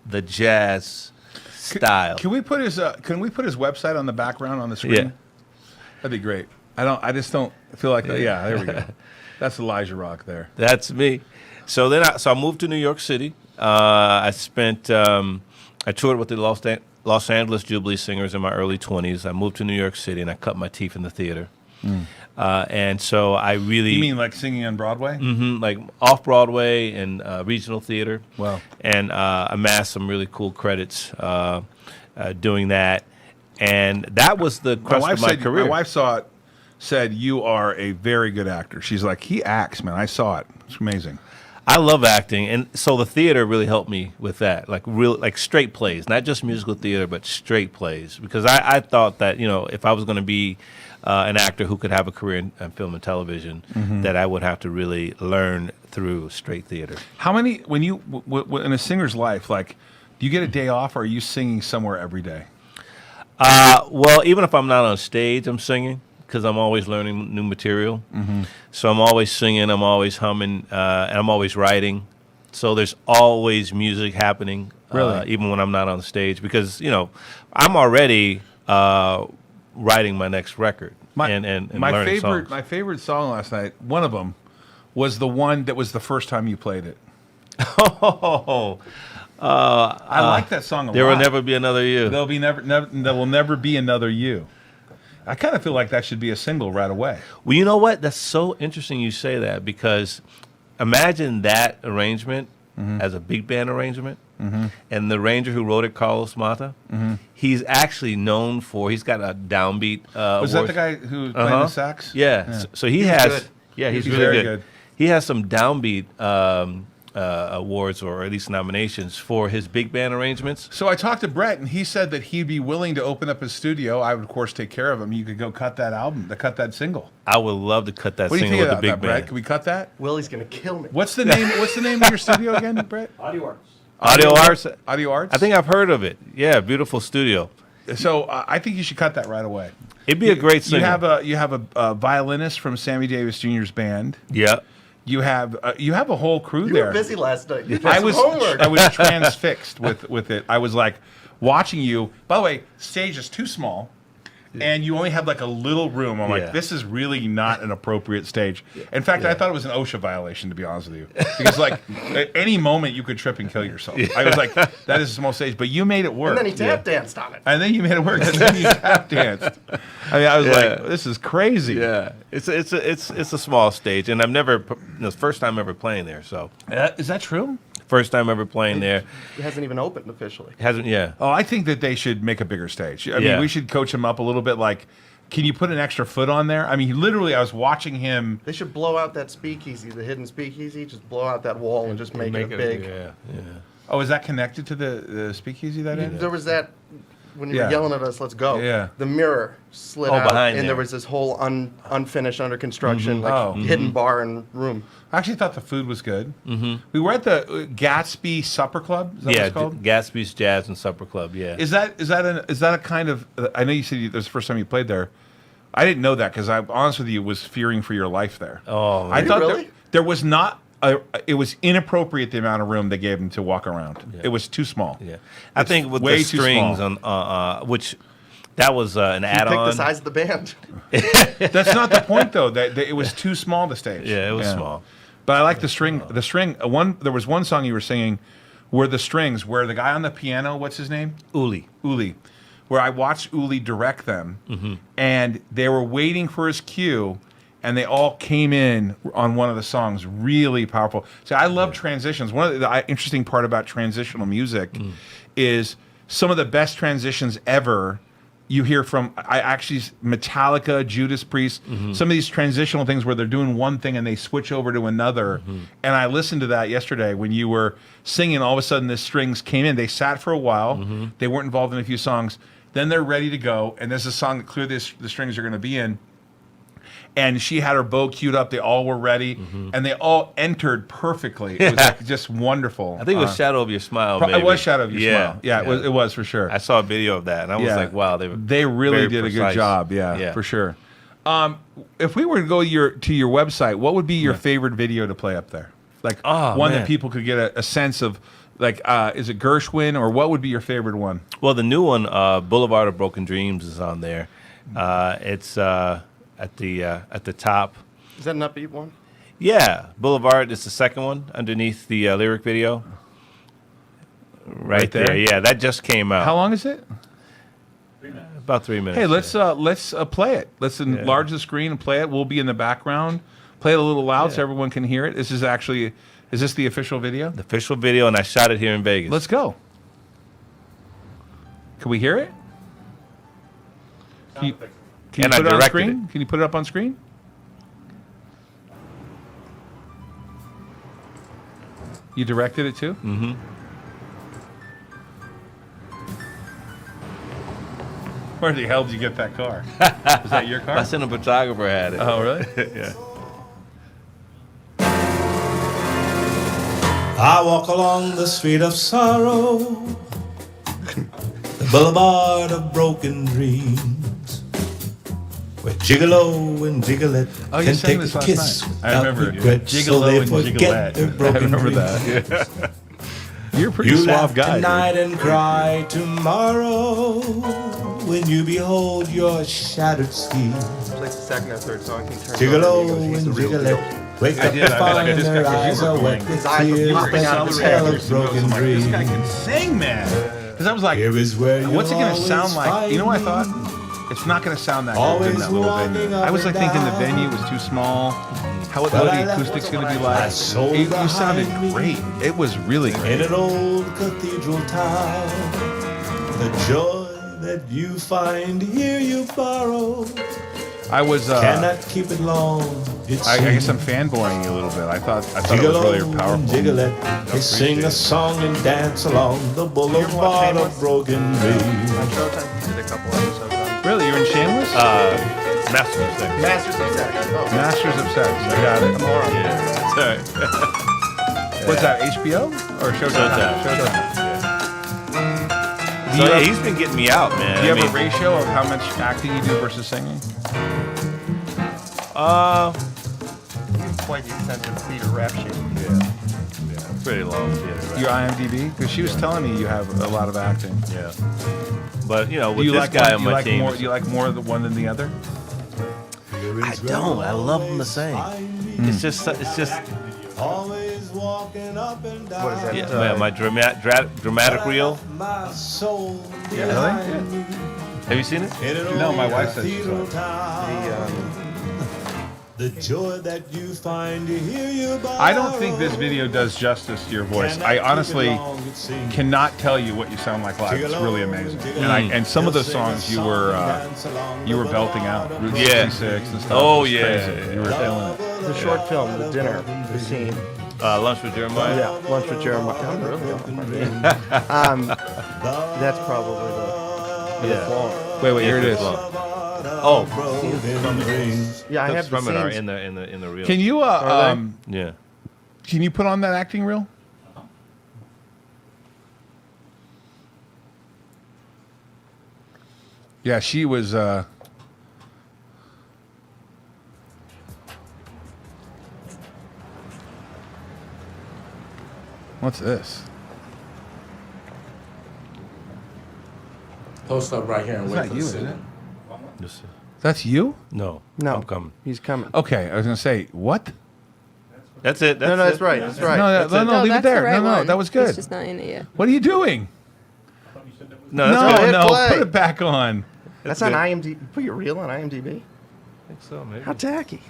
the jazz style.
Can we put his website on the background on the screen?
Yeah.
That'd be great. I just don't feel like that. Yeah, there we go. That's Elijah Rock there.
That's me. So then I moved to New York City. I toured with the Los Angeles Jubilee Singers in my early 20s. I moved to New York City and I cut my teeth in the theater. And so I really...
You mean like singing on Broadway?
like off-Broadway and regional theater.
Wow.
And amassed some really cool credits doing that. And that was the crux of my career.
My wife said, you are a very good actor. She's like, he acts, man. I saw it. It's amazing.
I love acting, and so the theater really helped me with that, like straight plays, not just musical theater, but straight plays. Because I thought that if I was going to be an actor who could have a career in film and television, that I would have to really learn through straight theater.
How many when you in a singer's life, like, do you get a day off, or are you singing somewhere every day?
Well, even if I'm not on stage, I'm singing, because I'm always learning new material. So I'm always singing, I'm always humming, and I'm always writing. So there's always music happening,
Really?
even when I'm not on stage, because I'm already writing my next record and learning songs.
My favorite song last night, one of them, was the one that was the first time you played it. I like that song a lot.
There will never be another you.
There will never be another you. I kind of feel like that should be a single right away.
Well, you know what? That's so interesting you say that, because imagine that arrangement as a big band arrangement. And the arranger who wrote it, Carlos Mata, he's actually known for, he's got a downbeat.
Was that the guy who was playing the sax?
Yeah. So he has,
good.
yeah, he's
He's
really
very
good.
good.
He has some downbeat awards, or at least nominations, for his big band arrangements.
So I talked to Brett, and he said that he'd be willing to open up his studio. I would, of course, take care of him. You could go cut that single.
I would love to cut that
What do you
single
think
with the
about
big
that,
band.
Brett? Can we cut that?
Willie's gonna kill me.
What's the name? What's the name of your studio again, Brett?
Audio Arts.
Audio Arts?
Audio Arts.
I think I've heard of it. Yeah, beautiful studio.
So. I think you should cut that right away.
It'd be a great singer.
You have a violinist from Sammy Davis Jr.'s band.
Yeah.
You have a whole crew
You
there.
were busy last night. You did
I
some
was
homework.
transfixed with it. I was like watching you. By the way, stage is too small, and you only have like a little room. I'm
Yeah.
like, this is really not an appropriate stage. In fact, I thought it was an OSHA violation, to be honest with you, because like at any moment you could trip and kill yourself. I was like, that is a small stage, but you made it work.
And then he tap danced on it.
And then you made it work. And then you tap danced. I was like, this is crazy.
Yeah. It's a small stage, and I've never, it's the first time ever playing there. So
Is that true?
first time ever playing there.
It hasn't even opened officially.
Hasn't, yeah.
Oh, I think that they should make a bigger stage. I mean,
Yeah.
we should coach him up a little bit. Like, can you put an extra foot on there? I mean, literally, I was watching him.
They should blow out that speakeasy, the hidden speakeasy. Just blow out that wall and just make it a big.
Yeah, yeah.
Oh, is that connected to the speakeasy that ended?
There was that when you
Yeah.
were yelling at us, let's go.
Yeah.
The mirror slid
Oh,
out,
behind
and
there.
there was this whole unfinished, under construction,
Oh.
hidden bar and room.
I actually thought the food was good. We were at the Gatsby Supper Club. Is that what
Yeah,
it's called?
Gatsby's Jazz and Supper Club. Yeah.
Is that a kind of? I know you said that was the first time you played there. I didn't know that because I'm honest with you, was fearing for your life there.
Oh,
I
man.
thought
Really?
there was not. It was inappropriate the amount of room they gave him to walk around. It was too small.
Yeah, I think with
way
the
too
strings
small.
on, which that was an
You picked
add-on.
the size of the band.
That's not the point though. That it was too small the stage.
Yeah, it was small.
But I like the string. The string. There was one song you were singing where the strings, where the guy on the piano, what's his name? Uli. Where I watched Uli direct them, and they were waiting for his cue, and they all came in on one of the songs. Really powerful. So I love transitions. One of the interesting part about transitional music is some of the best transitions ever. You hear from Metallica, Judas Priest, some of these transitional things where they're doing one thing and they switch over to another. And I listened to that yesterday when you were singing. All of a sudden, the strings came in. They sat for a while. They weren't involved in a few songs. Then they're ready to go. And there's a song that clearly the strings are going to be in. And she had her bow queued up. They all were ready, and they all entered perfectly. It was like just wonderful.
I think it was Shadow of Your Smile.
It was Shadow of Your Smile. Yeah,
yeah.
it was for sure.
I saw a video of that, and I was like, wow,
they really
very
did a good
precise.
job. Yeah, for sure. If we were to go to your website, what would be your favorite video to play up there? Like one that
man.
people could get a sense of. Like, is it Gershwin, or what would be your favorite one?
Well, the new one, Boulevard of Broken Dreams, is on there. It's at the top.
Is that an upbeat one?
Yeah, Boulevard is the second one underneath the lyric video. Right there.
there?
Yeah, that just came out.
How long is it?
About 3 minutes.
Hey, let's play it. Let's enlarge the screen and play it. We'll be in the background. Play it a little loud so everyone can hear it. This is actually. Is this the official video?
The official video, and I shot it here in Vegas.
Let's go. Can we hear it? Can you
And I
put it on
directed
screen? Can you put it up on screen? You directed it too? Mm-hmm. Where the hell did you get that car? Is that your car?
My cinematographer had it.
Oh, really?
Yeah.
I walk along the street of sorrow, the boulevard of broken dreams, where Gigolo and Gigolette
Oh, you
can
sang
take
this
a
last
kiss
night. I
without
remember.
regret, so
Gigolo
they
and
forget
Gigolette.
their
I
broken
remember
dreams.
that. You're a pretty
You
suave
laugh
guy.
tonight
dude.
and cry tomorrow when you behold your shattered schemes.
It's like the second or third song. He turns
Gigolo
over and he goes,
and
he's the real deal.
Gigolette wake
I
up
did.
to
I was like,
find
this
their
guy- 'cause
eyes
you were
are wet
going-
with
His eyes were
tears
You were
popping
that
out of his
tell
head.
of
accelerating.
broken
I'm like, this guy can
dreams.
sing, man. Because I was like,
Here is where you'll
what's it going to
always
sound like? You know what I
find
thought?
me.
It's not going to sound that good
Always
in that little
walking
venue.
up
I was like
and
thinking the
down.
venue was too small. What
But I
the
left
acoustics going to be
my
like?
soul
You sounded
behind me.
great. It was really great.
In an old cathedral town, the joy that you find here you borrow.
I was.
Cannot keep it long. It
I guess
seems.
I'm fanboying you a little bit. I thought it was really
Gigolo
powerful.
and Gigolette, they sing a song and dance along the boulevard of broken
On
dreams.
Showtime, he did a couple episodes on
Really, you're in Shameless?
Master of Sex.
Masters of Sex. Oh,
Masters of Sex. I got it.
moron.
Yeah. Sorry.
What's that? HBO or Showtime?
Showtime.
Do
So
you
yeah,
have-
he's been getting me out, man.
Do you
I
have a
mean,
ratio of how much acting you do versus singing?
Quite the extensive theater rap sheet.
pretty long theater. Right?
Your IMDb? Because she was telling me you have a lot of acting.
Yeah. But you know,
Do
with
you
this
like
guy
one,
on
you
my
like
team,
more? You like more of the one than the other?
I don't. I love them the same. It's just.
Always walking up and down.
What is that?
Yeah, my dramatic reel.
My soul
Really?
behind me.
Have you seen it?
In an
No, my
old
wife says she's
cathedral
watched it.
town. The joy that you find here you borrow.
I don't think this video does justice to your voice.
Cannot
I
keep it
honestly
long, it seems.
cannot tell you what you sound like live. It's really amazing. And some of those songs you were belting out. Route
Yeah.
66 and stuff.
Oh,
It was
yeah,
crazy.
yeah,
You were killing it.
The short film, the dinner, the scene.
Lunch with Jeremiah.
Yeah, lunch with Jeremiah. I'm really on my game. That's probably
Yeah.
Wait, here it is.
Oh,
Yeah, I
clips
have the
from it are
scenes.
in the reel.
Can you
Yeah.
can you put on that acting reel? Yeah, she was. What's this?
Post up right here and
It's
wait
not
for
you,
the
is
signal.
it?
Just,
That's you?
no.
No,
I'm coming.
he's coming.
Okay, I was gonna say what?
That's it. That's
No,
it.
that's right. That's right.
No,
That's it.
no, leave it
that's the
there.
right
No,
one.
that was
He's
good.
just not in it yet.
What are you doing?
No, that's
No,
good.
hit
no,
play.
put it back on.
That's
good.
on IMDb. Put your reel on IMDb.
I think so, maybe.
How tacky.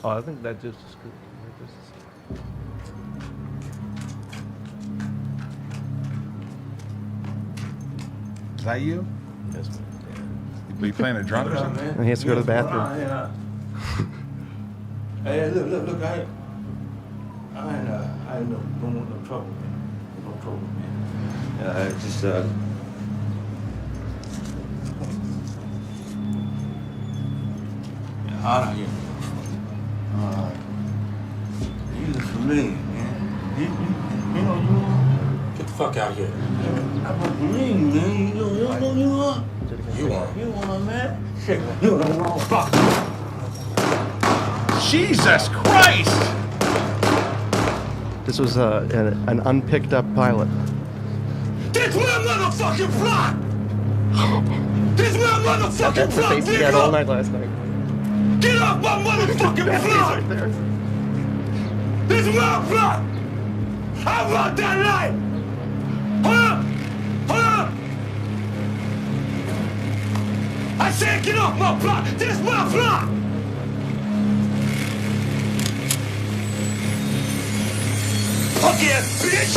Oh, I think that just is good.
Is that you?
Yes, man.
Were you playing a drum or something?
And he has to go to the bathroom.
Hey, look, I ain't don't want no trouble, man. No trouble, man. Just, hot out here. You just familiar, man. You know, get the fuck out of here. I'm not familiar, man. You know who you are? You are, man. Shit, you on the wrong fuck.
Jesus Christ!
This was an unpicked up pilot.
This my motherfucking plot! This my motherfucking
That's the
plot,
face he had all
nigga!
night last night.
Get off my motherfucking
That face
plot!
right there.
This is my plot! How about that light? Huh? Huh? I said get off my plot! This is my plot! Fuck yeah, bitch!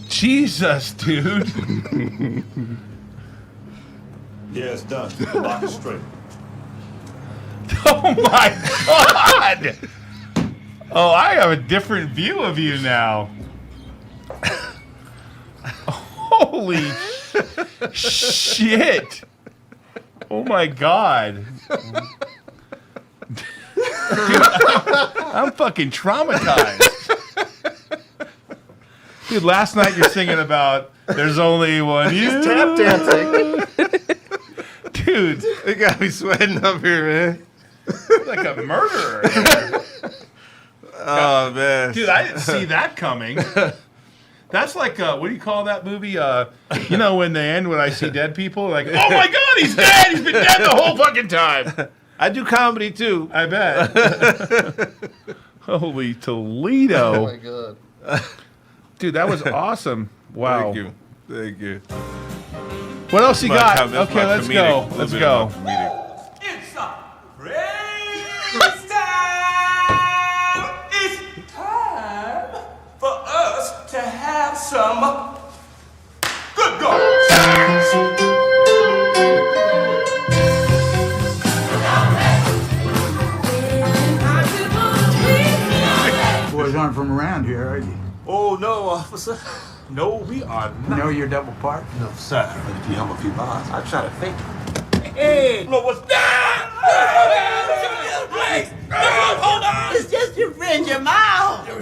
Jesus, dude.
Yeah, it's done. Lock it straight.
Oh my God! Oh, I have a different view of you now. Holy shit! Oh my God! Dude, I'm fucking traumatized. Dude, last night you're singing about "There's only one you."
Tap dancing.
Dude,
It got me sweating up here, man.
like a murderer.
Oh, man.
Dude, I didn't see that coming. That's like, what do you call that movie? You know, when they end when I see dead people? Like, oh my God, he's dead! He's been dead the whole fucking time!
I do comedy, too.
I bet. Holy Toledo.
Oh my god.
Dude, that was awesome. Wow.
Thank you. Thank you.
What else you
My
got?
com- that's
Okay,
my
let's
comedic-
go.
little
Let's
bit
go.
of my comedic.
It's a race time! It's time for us to have some good goals!
Boys aren't from around here, are you?
Oh no, officer. No, we are
You know your double part?
No, sir. But if you help a few bars, I try to fake it. Hey! No, what's that? Hold on!
It's just your friend, your mouth.
There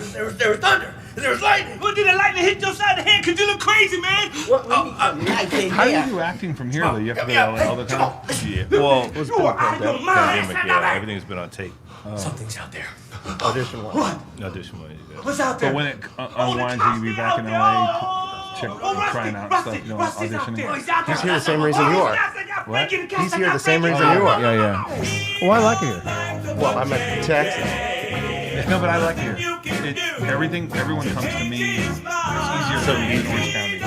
was thunder. And there was lightning. What did the lightning hit your side of the head? Cause you look crazy, man.
What we need some nice in
How do you
here.
do acting from here, though? You have to go all the time?
Yeah. Well,
You are out of your mind.
pandemic, yeah. Everything's been on tape.
Something's out there.
Audition one.
What?
Audition one, yeah.
What's out there?
But when it unwinds, will you be back in LA trying out stuff, you know, auditioning?
He's here the same reason you are.
What?
He's here the same reason you are.
Yeah, yeah. Well, I like it here.
Well, I'm at Texas.
No, but I like it here. Everyone comes to me. It's easier for me in Orange County.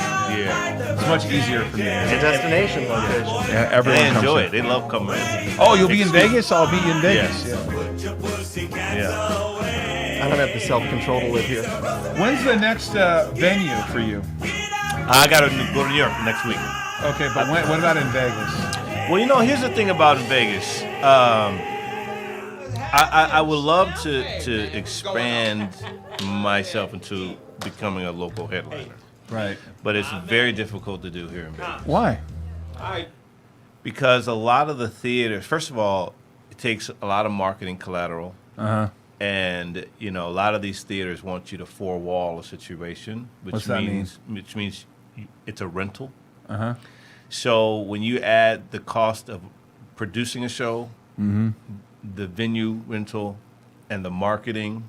Yeah.
It's much easier for me.
It's a destination location.
Yeah, everyone
They
comes
enjoy
to-
it. They love coming in.
Oh, you'll be in Vegas? I'll be in Vegas.
Yes. Yeah.
I don't have the self-control to live here.
When's the next venue for you?
I got to go to New York next week.
Okay, but what about in Vegas?
Well, you know, here's the thing about Vegas. I would love to expand myself into becoming a local headliner.
Right.
But it's very difficult to do here in Vegas.
Why?
Because a lot of the theaters, first of all, it takes a lot of marketing collateral.
Uh-huh.
And, a lot of these theaters want you to four-wall a situation,
What's that mean?
Which means it's a rental.
Uh-huh.
So when you add the cost of producing a show, the venue rental, and the marketing,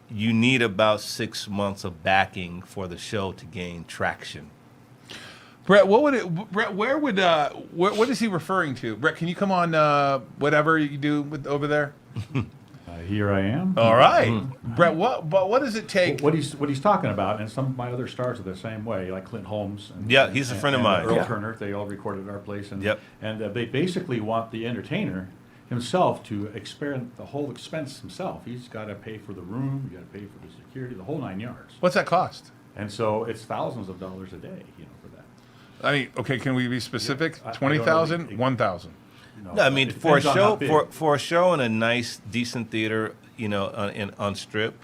you need about 6 months of backing for the show to gain traction.
Brett, Brett, what is he referring to? Brett, can you come on whatever you do over there?
Here I am.
All right. Brett, what does it take?
What he's talking about, and some of my other stars are the same way, like Clint Holmes. And,
Yeah, he's a friend of mine.
Earl
Yeah.
Turner, they all recorded at our place. And,
Yep.
and they basically want the entertainer himself to experience the whole expense himself. He's got to pay for the room, you got to pay for the security, the whole 9 yards.
What's that cost?
And so it's thousands of dollars a day, for that.
I mean, okay, can we be specific?
Yeah, I don't
20,000,
know.
1,000.
No, I mean
it
for a
depends on how
show
big.
for a show in a nice decent theater, on Strip,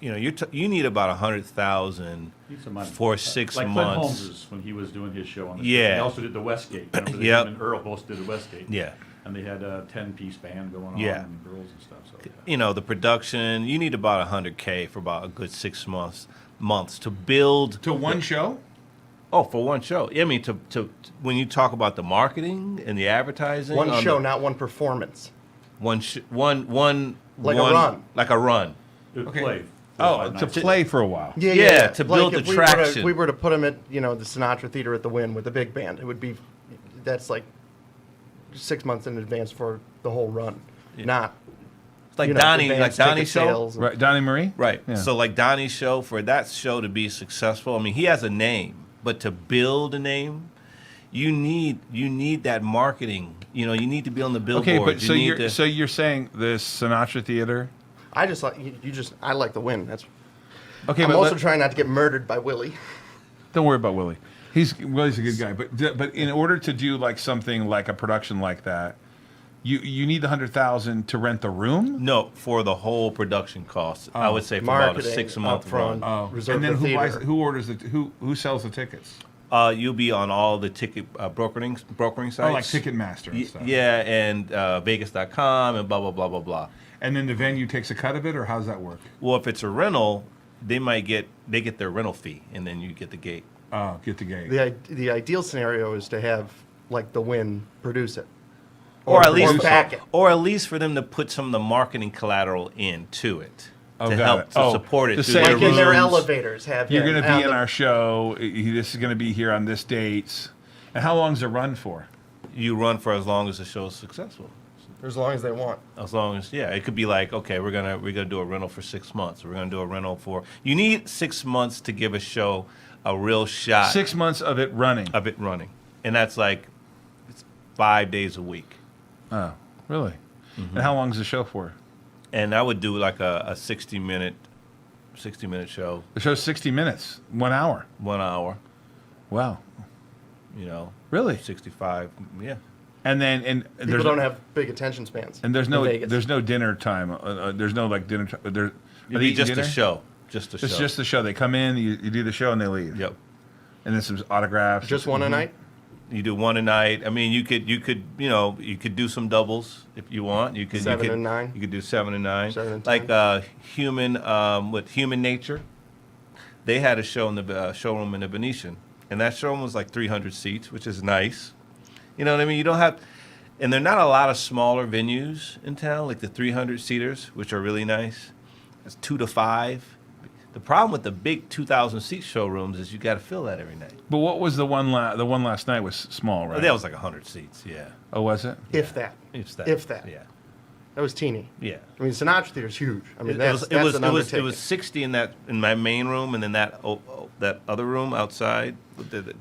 you need about 100,000
Need some money.
for 6
like
months.
Clint Holmes when he was doing his show on the
Yeah.
He also did the Westgate. Remember,
Yep.
him and Earl both did the Westgate.
Yeah.
And they had a 10-piece band going on
Yeah.
and girls and stuff. So, yeah.
The production, you need about 100K for about a good 6 months to build.
To one show?
Oh, for one show. I mean, to when you talk about the marketing and the advertising.
One show, not one performance.
One.
Like a run.
Like a run.
It
Okay.
played.
Oh, to play for a while.
Yeah, to build
if
the
we
traction.
we were to put them at, the Sinatra Theater at the Wynn with the big band, it would be, that's like 6 months in advance for the whole run. Not,
It's like
advance
Donnie's
ticket
show.
sales and-
Right, Donnie Marie?
Right.
Yeah.
So like Donnie's show, for that show to be successful, I mean, he has a name, but to build a name, you need that marketing. You need to be on the billboards.
Okay, but
You
so you're saying the Sinatra Theater?
I just like, I like the Wynn. That's,
Okay,
I'm
but
also trying not to get murdered by Willie.
don't worry about Willie. Willie's a good guy, but in order to do like something like a production like that, you need the 100,000 to rent the room.
No, for the whole production cost. I would say for about a
Marketing,
6 month
upfront.
run.
Oh,
Reserve
and then
the
who buys?
theater.
Who orders it? Who sells the tickets?
You'll be on all the ticket brokering sites.
Oh, like Ticketmaster and stuff.
Yeah, and Vegas.com and blah blah blah blah blah.
And then the venue takes a cut of it, or how does that work?
Well, if it's a rental, they get their rental fee, and then you get the gate.
Oh, get the gate.
The ideal scenario is to have, like, the Wynn produce it.
Or at least
back it.
Or at least for them to put some of the marketing collateral into it
Oh,
to
got
help
it.
to
Oh,
support it.
to
through
say
their
Like in their
rooms.
elevators, have
You're
him
going to
on
be in
the-
our show. This is going to be here on this dates. And how long's it run for?
You run for as long as the show is successful.
For as long as they want.
As long as it could be like, okay, we're gonna do a rental for 6 months. We're gonna do a rental for. You need 6 months to give a show a real shot.
6 months of it running.
And that's like it's 5 days a week.
Oh, really? And how long is the show for?
And I would do like a 60-minute show.
The show's 60 minutes, 1 hour.
1 hour.
Wow. Really?
65. Yeah.
And then
People don't have big attention spans.
And there's
in
no
Vegas.
dinner time. There's no like dinner time. Are
It'd
they
be just
eating
a
dinner?
show. Just a show.
It's just the show. They come in, you do the show, and they leave.
Yep.
And then some autographs.
Just one a night?
You do one a night. I mean, you could do some doubles if you want. You could
7 and 9?
You could do 7 and 9.
7 and
like
10.
Human Nature. They had a show in the showroom in the Venetian, and that showroom was like 300 seats, which is nice. You know what I mean? You don't have, and there are not a lot of smaller venues in town, like the 300 seaters, which are really nice. It's 2 to 5. The problem with the big 2,000 seat showrooms is you got to fill that every night.
But what was the one? The one last night was small, right?
That was like 100 seats. Yeah.
Oh, was it?
If that.
If that.
If that.
Yeah.
That was teeny.
Yeah.
I mean, Sinatra Theater's huge. I mean,
It
that's an
it
undertaking.
was 60 in my main room, and then that other room outside.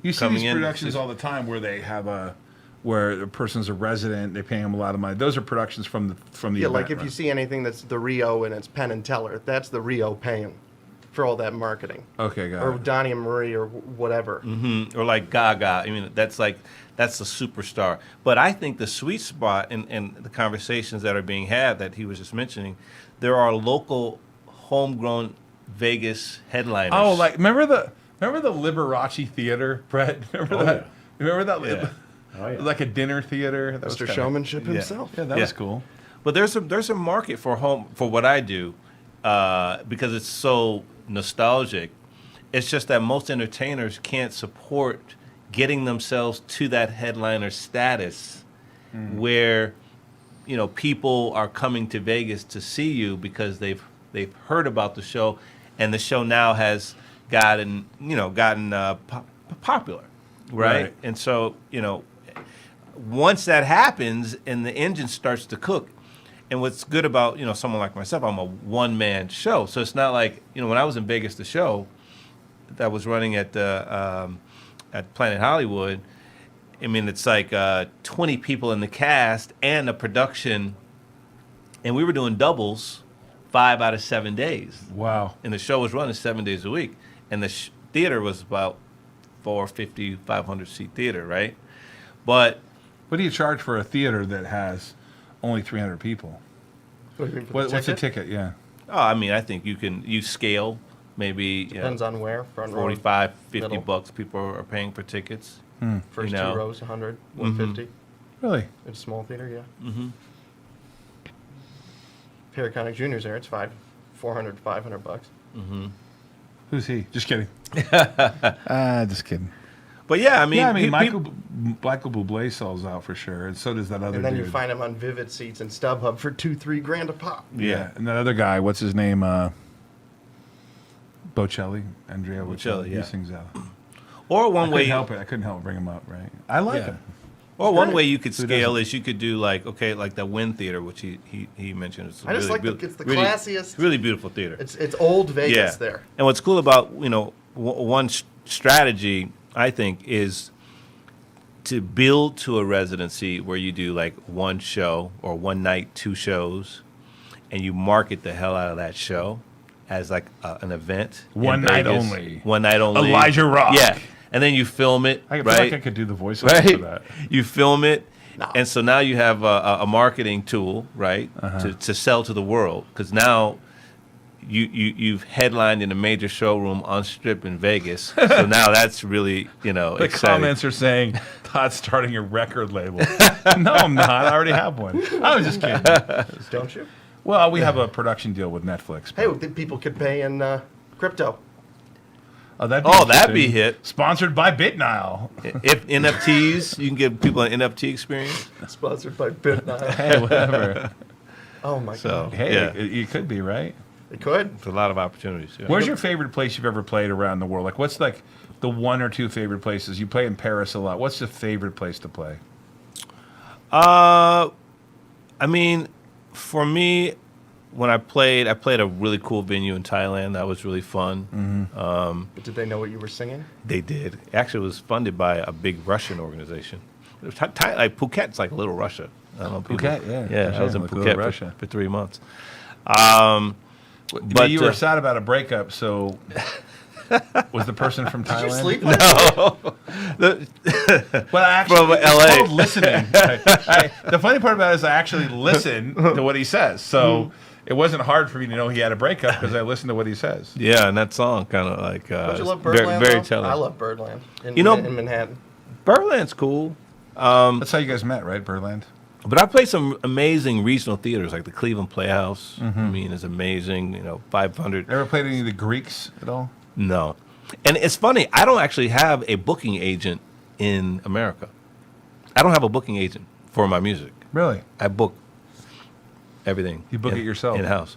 You see
coming
these
in,
productions all the time where they have where the person's a resident, they pay them a lot of money. Those are productions from the
Yeah,
event,
like if
right?
you see anything that's the Rio and it's Penn and Teller, that's the Rio paying. for all that marketing.
Okay, got
Or
it.
Donnie and Marie or whatever.
Or like Gaga. I mean, that's the superstar. But I think the sweet spot in the conversations that are being had that he was just mentioning, there are local, homegrown Vegas headliners.
Oh, like remember the Liberace Theater, Brett? Remember
Oh,
that?
yeah.
Remember that?
Oh, yeah.
Like a dinner theater. That was
Mr.
kinda-
Showmanship
Yeah.
himself.
Yeah, that was cool.
But there's a market for what I do because it's so nostalgic. It's just that most entertainers can't support getting themselves to that headliner status where people are coming to Vegas to see you because they've heard about the show, and the show now has gotten popular, right? And so once that happens and the engine starts to cook. And what's good about someone like myself, I'm a one-man show, so it's not like when I was in Vegas, the show that was running at Planet Hollywood. I mean, it's like 20 people in the cast and a production, and we were doing doubles 5 out of 7 days.
Wow.
And the show was running 7 days a week, and the theater was about 450, 500 seat theater, right? But
what do you charge for a theater that has only 300 people?
What do you mean for the
What's a
ticket?
ticket? Yeah.
Oh, I mean, I think you scale maybe
Depends on where. Front row,
45, 50
middle.
bucks people are paying for tickets.
First
you know.
2 rows, 100, 150.
Really?
It's a small theater, yeah. Perry Connick Jr.'s there. It's 400, 500 bucks.
Who's he? Just kidding. Just kidding.
But yeah, I mean,
Michael Bublé sells out for sure, and so does that other
And then
dude.
you find them on Vivid seats and StubHub for $2-3 grand a pop.
Yeah, and that other guy, what's his name? Bocelli, Andrea Bocelli.
yeah.
He sings out.
or
I
one way,
couldn't help bring him up. Right? I like him.
or one
great.
way you could
Who
scale
doesn't?
is you could do like the Wynn Theater, which he mentioned. It's
I just
really
like it's the
really,
classiest.
really beautiful theater.
It's old Vegas there.
And what's cool about one strategy I think is to build to a residency where you do like one show or one night, 2 shows, and you market the hell out of that show as like an event. in
One night
Vegas.
only.
One night only.
Elijah Rock.
Yeah, and then you film it.
I feel
right?
like I could do the voiceover
Right.
for that.
You film it.
No.
And so now you have a marketing tool, right, to sell to the world. Because now you've headlined in a major showroom on Strip in Vegas. So now that's really,
The
exciting.
comments are saying Todd's starting a record label. No, I'm not. I already have one. I was just kidding.
Don't you?
Well, we have a production deal with Netflix.
Hey, people could pay in crypto.
Oh, that'd
be
interesting.
hit.
Sponsored by BitNile.
If NFTs, you can give people an NFT experience.
Sponsored by BitNile.
Hey, whatever.
Oh my
So
god.
Hey,
yeah,
it could be, right?
It could.
it's a lot of opportunities. Yeah.
Where's your favorite place you've ever played around the world? Like, what's like the 1 or 2 favorite places? You play in Paris a lot. What's the favorite place to play?
I mean, for me, when I played a really cool venue in Thailand. That was really fun.
But did they know what you were singing?
They did. Actually, it was funded by a big Russian organization. It was like Phuket's like Little Russia. I don't know. people-
Phuket, yeah.
Yeah, I was in
Like Little
Phuket
Russia.
for 3 months.
But you were sad about a breakup, so was the person from Thailand?
Did you sleep?
Well, actually,
From
it's
LA.
called listening. The funny part about it is I actually listen to what he says, so it wasn't hard for me to know he had a breakup because I listened to what he says.
Yeah, and that song kind of like
Don't you love
very,
Birdland?
very
though?
telling.
I love Birdland. In Manhattan.
Birdland's cool.
That's how you guys met, right, Birdland?
But I played some amazing regional theaters, like the Cleveland Playhouse. I mean, it's amazing. 500.
Ever played any of the Greeks at all?
No. And it's funny, I don't actually have a booking agent in America. I don't have a booking agent for my music.
Really?
I book everything.
You book it yourself?
In-house.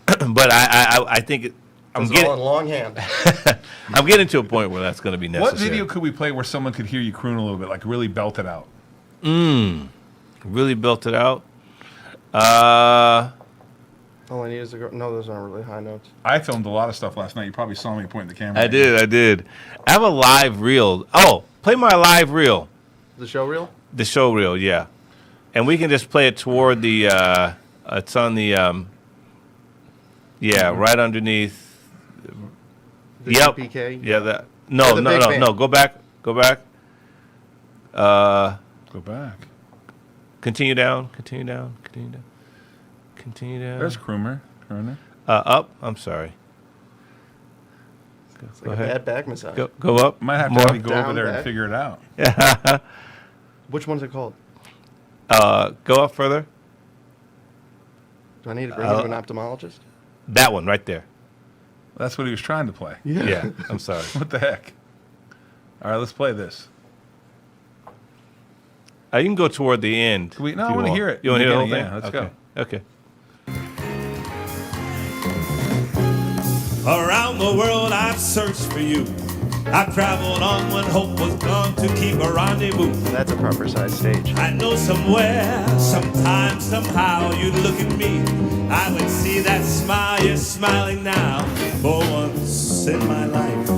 But I think I'm
It's
getting
all in longhand.
I'm getting to a point where that's going to be necessary.
What video could we play where someone could hear you croon a little bit, like really belt it out?
Really built it out?
All I need is a girl. No, those aren't really high notes.
I filmed a lot of stuff last night. You probably saw me pointing the camera.
I did. I have a live reel. Oh, play my live reel.
The show reel?
The show reel, yeah. And we can just play it toward the, it's on the, right underneath,
The
Yep.
PK?
Yeah, that. No,
the
no,
big
no,
band.
no. Go back. Go back.
Go back.
Continue down. Continue down. Continue down. Continue down.
There's Crooner.
Up. I'm sorry.
It's
Go
like a
ahead.
bad back massage.
Go up.
Might have to
More.
have you go over
Down,
there and
back.
figure it out.
Which one's it called?
Go up further.
Do I need to bring you to an ophthalmologist?
That one right there.
That's what he was trying to play.
Yeah. I'm sorry.
What the heck? All right, let's play this.
You can go toward the end.
Can we, no,
if
I
you
want to hear it.
You want to hear the whole
Yeah,
thing?
let's
Okay.
go.
Okay.
Around the world I've searched for you. I've traveled on when hope was gone to keep a rendezvous.
That's a proper size stage.
I know somewhere, sometime, somehow you'd look at me. I would see that smile you're smiling now. For once in my life,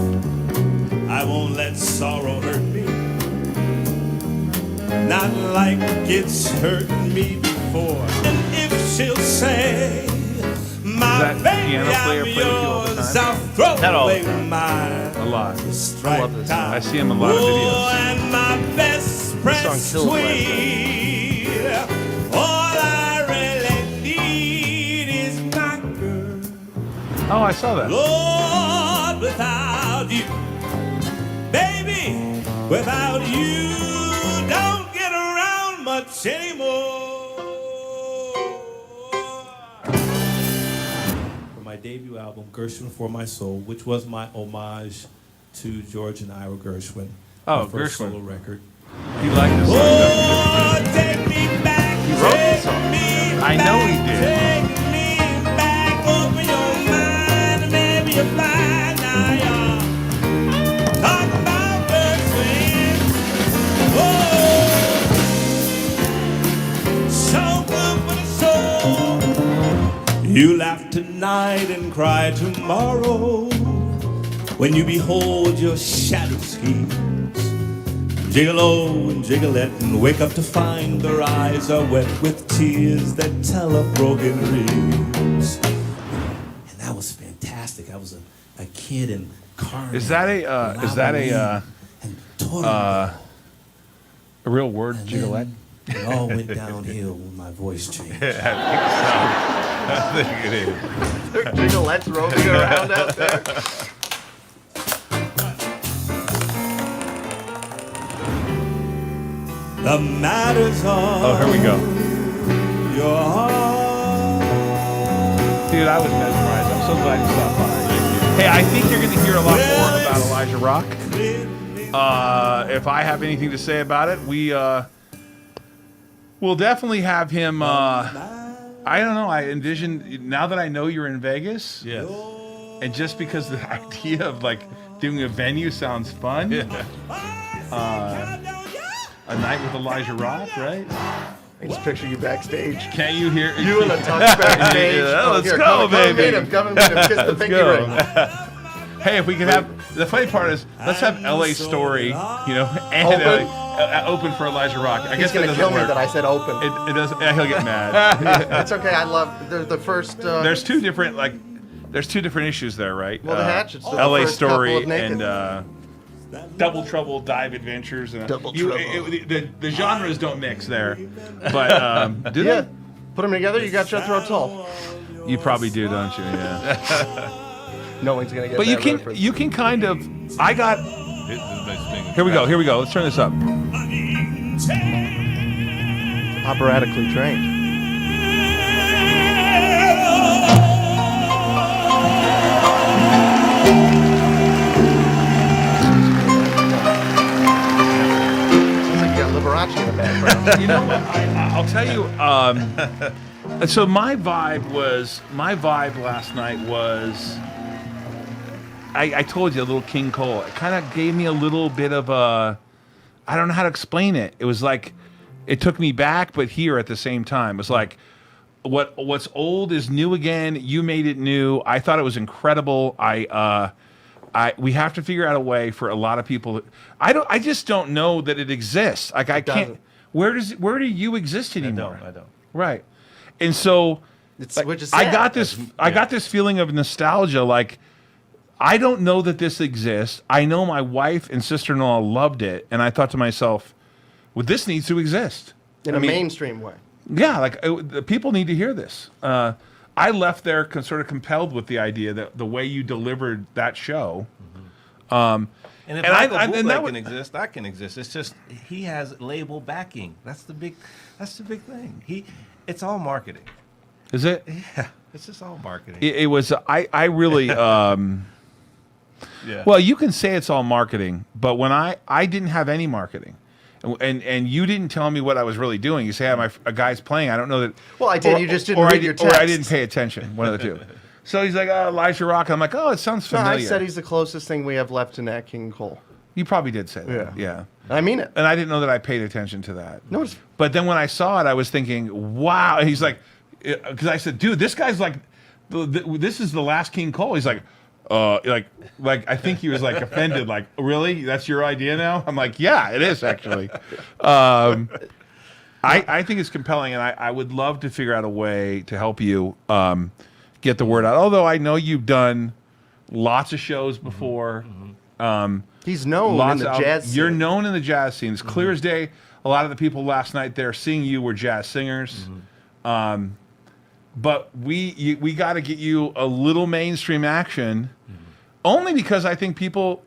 I won't let sorrow hurt me. Not like it's hurt me before. And if she'll say, my
Does that
baby,
piano player
I'm
play with you all the
yours,
time?
I'll throw
Not all the
away
time.
mine.
A lot.
I love this song.
I see him in a lot of
Oh,
videos.
and my best friend
song kills my
sweet. All I really need is my girl.
Oh, I saw that.
Lord, without you, baby, without you, don't get around much anymore. For my debut album, Gershwin for My Soul, which was my homage to George and Ira Gershwin.
Oh,
my first
Gershwin.
solo record.
He liked this song.
Oh, take me back. He
wrote this song.
I know he did.
Take me back, open your mind, maybe you'll find now you're talking about Gershwin. Oh, so good for the soul. You laugh tonight and cry tomorrow when you behold your shattered schemes. Gigolo and gigolette and wake up to find their eyes are wet with tears that tell of broken dreams. And that was fantastic. I was a kid in Carmen.
Is that a real word,
And
Gigolette?
then it all went downhill when my voice changed.
I think it is.
Gigolette's roaming around out there.
The matters are
Oh, here we go.
your heart.
Dude, I was mesmerized. I'm so glad you stopped by. Hey, I think you're going to hear a lot more about Elijah Rock. If I have anything to say about it, we'll definitely have him. I don't know. I envision, now that I know you're in Vegas,
Yes.
and just because the idea of like doing a venue sounds fun. A night with Elijah Rock, right?
I just picture you backstage.
Can't you hear
You and a tux backstage.
Yeah,
Oh,
let's
here,
go,
come
baby.
meet him. Come and meet him. Kiss the pinky
go.
ring.
Hey, if we could have, the funny part is, let's have LA Story, and
Open?
open for Elijah Rock. I
He's
guess that
gonna
doesn't
kill me
work.
that I said open.
It doesn't. Yeah, he'll get mad.
It's okay. I love the first.
There's two different issues there, right?
Well, the Hatch, it's the
LA
first couple
Story
of naked.
and Double Trouble Dive Adventures. And
Double Trouble.
The genres don't mix there, but do
Yeah.
they?
Put them together. You got Jethro Tull.
You probably do, don't you? Yeah.
No one's gonna get.
But
that reference.
you can kind of. I got.
This is a nice thing.
Here we go. Let's turn this up.
Operatically trained. Sounds like you got Liberace in the background.
You know what? I'll tell you. So my vibe last night was. I told you a little King Cole. It kind of gave me a little bit of a. I don't know how to explain it. It was like, it took me back, but here at the same time. It was like, what's old is new again. You made it new. I thought it was incredible. We have to figure out a way for a lot of people. I just don't know that it exists. Like I can't.
doesn't.
Where do you exist anymore?
I don't.
Right. And so
It's
like,
which is
I
sad.
got this feeling of nostalgia. Like I don't know that this exists. I know my wife and sister-in-law loved it, and I thought to myself, well, this needs to exist.
In a mainstream way.
Yeah, like the people need to hear this. I left there sort of compelled with the idea that the way you delivered that show.
And if
And
Michael
and
Bublé
that
can
would-
exist, I can exist. It's just he has label backing. That's the big thing. It's all marketing.
Is it?
Yeah, it's just all marketing.
It was. I really.
Yeah.
Well, you can say it's all marketing, but when I didn't have any marketing. And you didn't tell me what I was really doing. You say, a guy's playing. I don't know that.
Well, I did. You just didn't
or
read your
Or I
text.
didn't pay attention. One of the two. So he's like, Elijah Rock. I'm like, oh, it sounds
No,
familiar.
I said he's the closest thing we have left to Nat King Cole.
You probably did say that. Yeah.
I mean it.
And I didn't know that I paid attention to that.
No, it's-
But then when I saw it, I was thinking, wow. And he's like, because I said, dude, this guy's like, this is the last King Cole. He's like, like I think he was like offended. Like, really? That's your idea now? I'm like, yeah, it is actually. I think it's compelling, and I would love to figure out a way to help you get the word out. Although I know you've done lots of shows before.
He's known in the jazz scene.
You're known in the jazz scene. It's clear as day. A lot of the people last night there seeing you were jazz singers. But we got to get you a little mainstream action, only because I think people,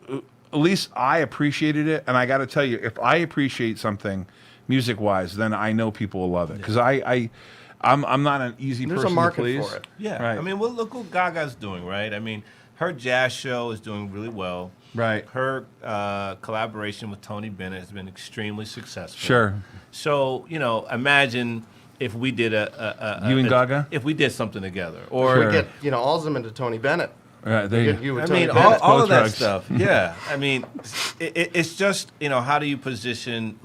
at least I appreciated it, and I got to tell you, if I appreciate something music-wise, then I know people will love it because I'm not an easy
There's
person
a market
to please.
for it.
Yeah,
Right.
I mean, well, look what Gaga's doing, right? I mean, her jazz show is doing really well.
Right.
Her collaboration with Tony Bennett has been extremely successful.
Sure.
So, imagine if we did
You and Gaga?
if we did something together, or
Sure.
Get Alzham to Tony Bennett.
Right, there you
Get you with
I
Tony
mean,
Bennett.
all
both
of that
drugs.
stuff. Yeah, I mean, it's just how do you position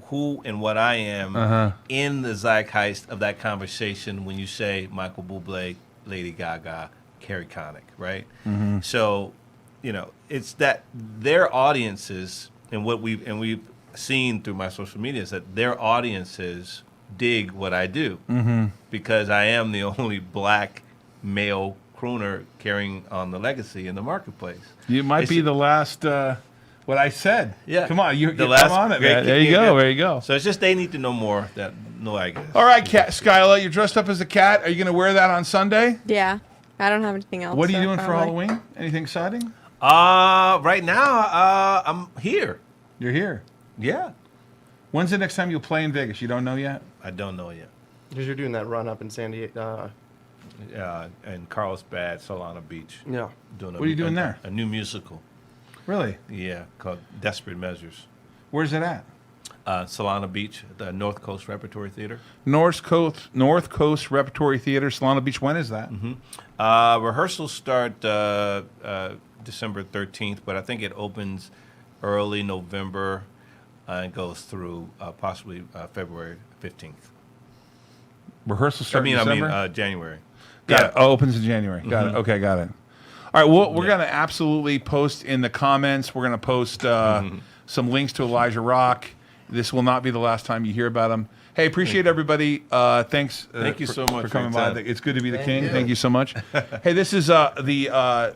who and what I am in the zeitgeist of that conversation when you say Michael Bublé, Lady Gaga, Carrie Connick, right? So, it's that their audiences and what we've seen through my social media is that their audiences dig what I do because I am the only black male crooner carrying on the legacy in the marketplace.
You might be the last. What I said.
Yeah.
Come on, you
The
come
last
on it,
great
man. There
king,
you go.
yeah.
There you go.
So it's just they need to know more that know I guess.
All right, Cat Skyla, you're dressed up as a cat. Are you going to wear that on Sunday?
Yeah. I don't have anything else.
What are you
so
doing for
probably.
Halloween? Anything exciting?
Right now, I'm here.
You're here.
Yeah.
When's the next time you'll play in Vegas? You don't know yet?
I don't know yet.
Because you're doing that run up in San Diego.
And Carlsbad, Solana Beach.
Yeah.
Doing
What are you doing there?
A new musical.
Really?
Yeah, called Desperate Measures.
Where's it at?
Solana Beach, the North Coast Repertory Theater.
North Coast Repertory Theater, Solana Beach. When is that?
Rehearsals start December 13th, but I think it opens early November and goes through possibly February 15th.
Rehearsal start in December?
January.
Got it. Oh, opens in January. Got it. Okay, got it. All right, well, we're going to absolutely post in the comments. We're going to post some links to Elijah Rock. This will not be the last time you hear about him. Hey, appreciate everybody. Thanks.
Thank you so much
for
for
coming
your
by.
time.
It's good to be the king.
you.
Thank you so much. Hey, this is the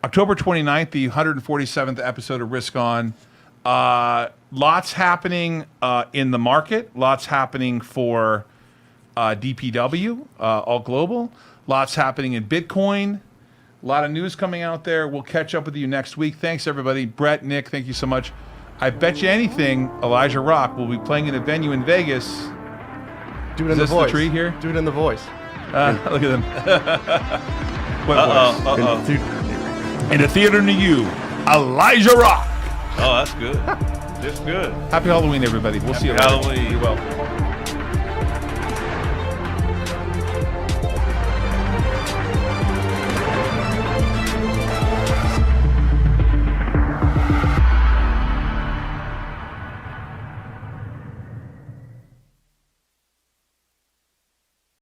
October 29th, the 147th episode of Risk On. Lots happening in the market. Lots happening for DPW, all global. Lots happening in Bitcoin. A lot of news coming out there. We'll catch up with you next week. Thanks, everybody. Brett, Nick, thank you so much. I bet you anything, Elijah Rock will be playing in a venue in Vegas.
Do it
Is
in the
this the
voice.
tree here?
Do it in the voice.
Look at them. What voice?
Uh-oh.
In a theater near you, Elijah Rock.
Oh, that's good. That's good.
Happy Halloween, everybody. We'll see you later.
Halloween.
You're welcome.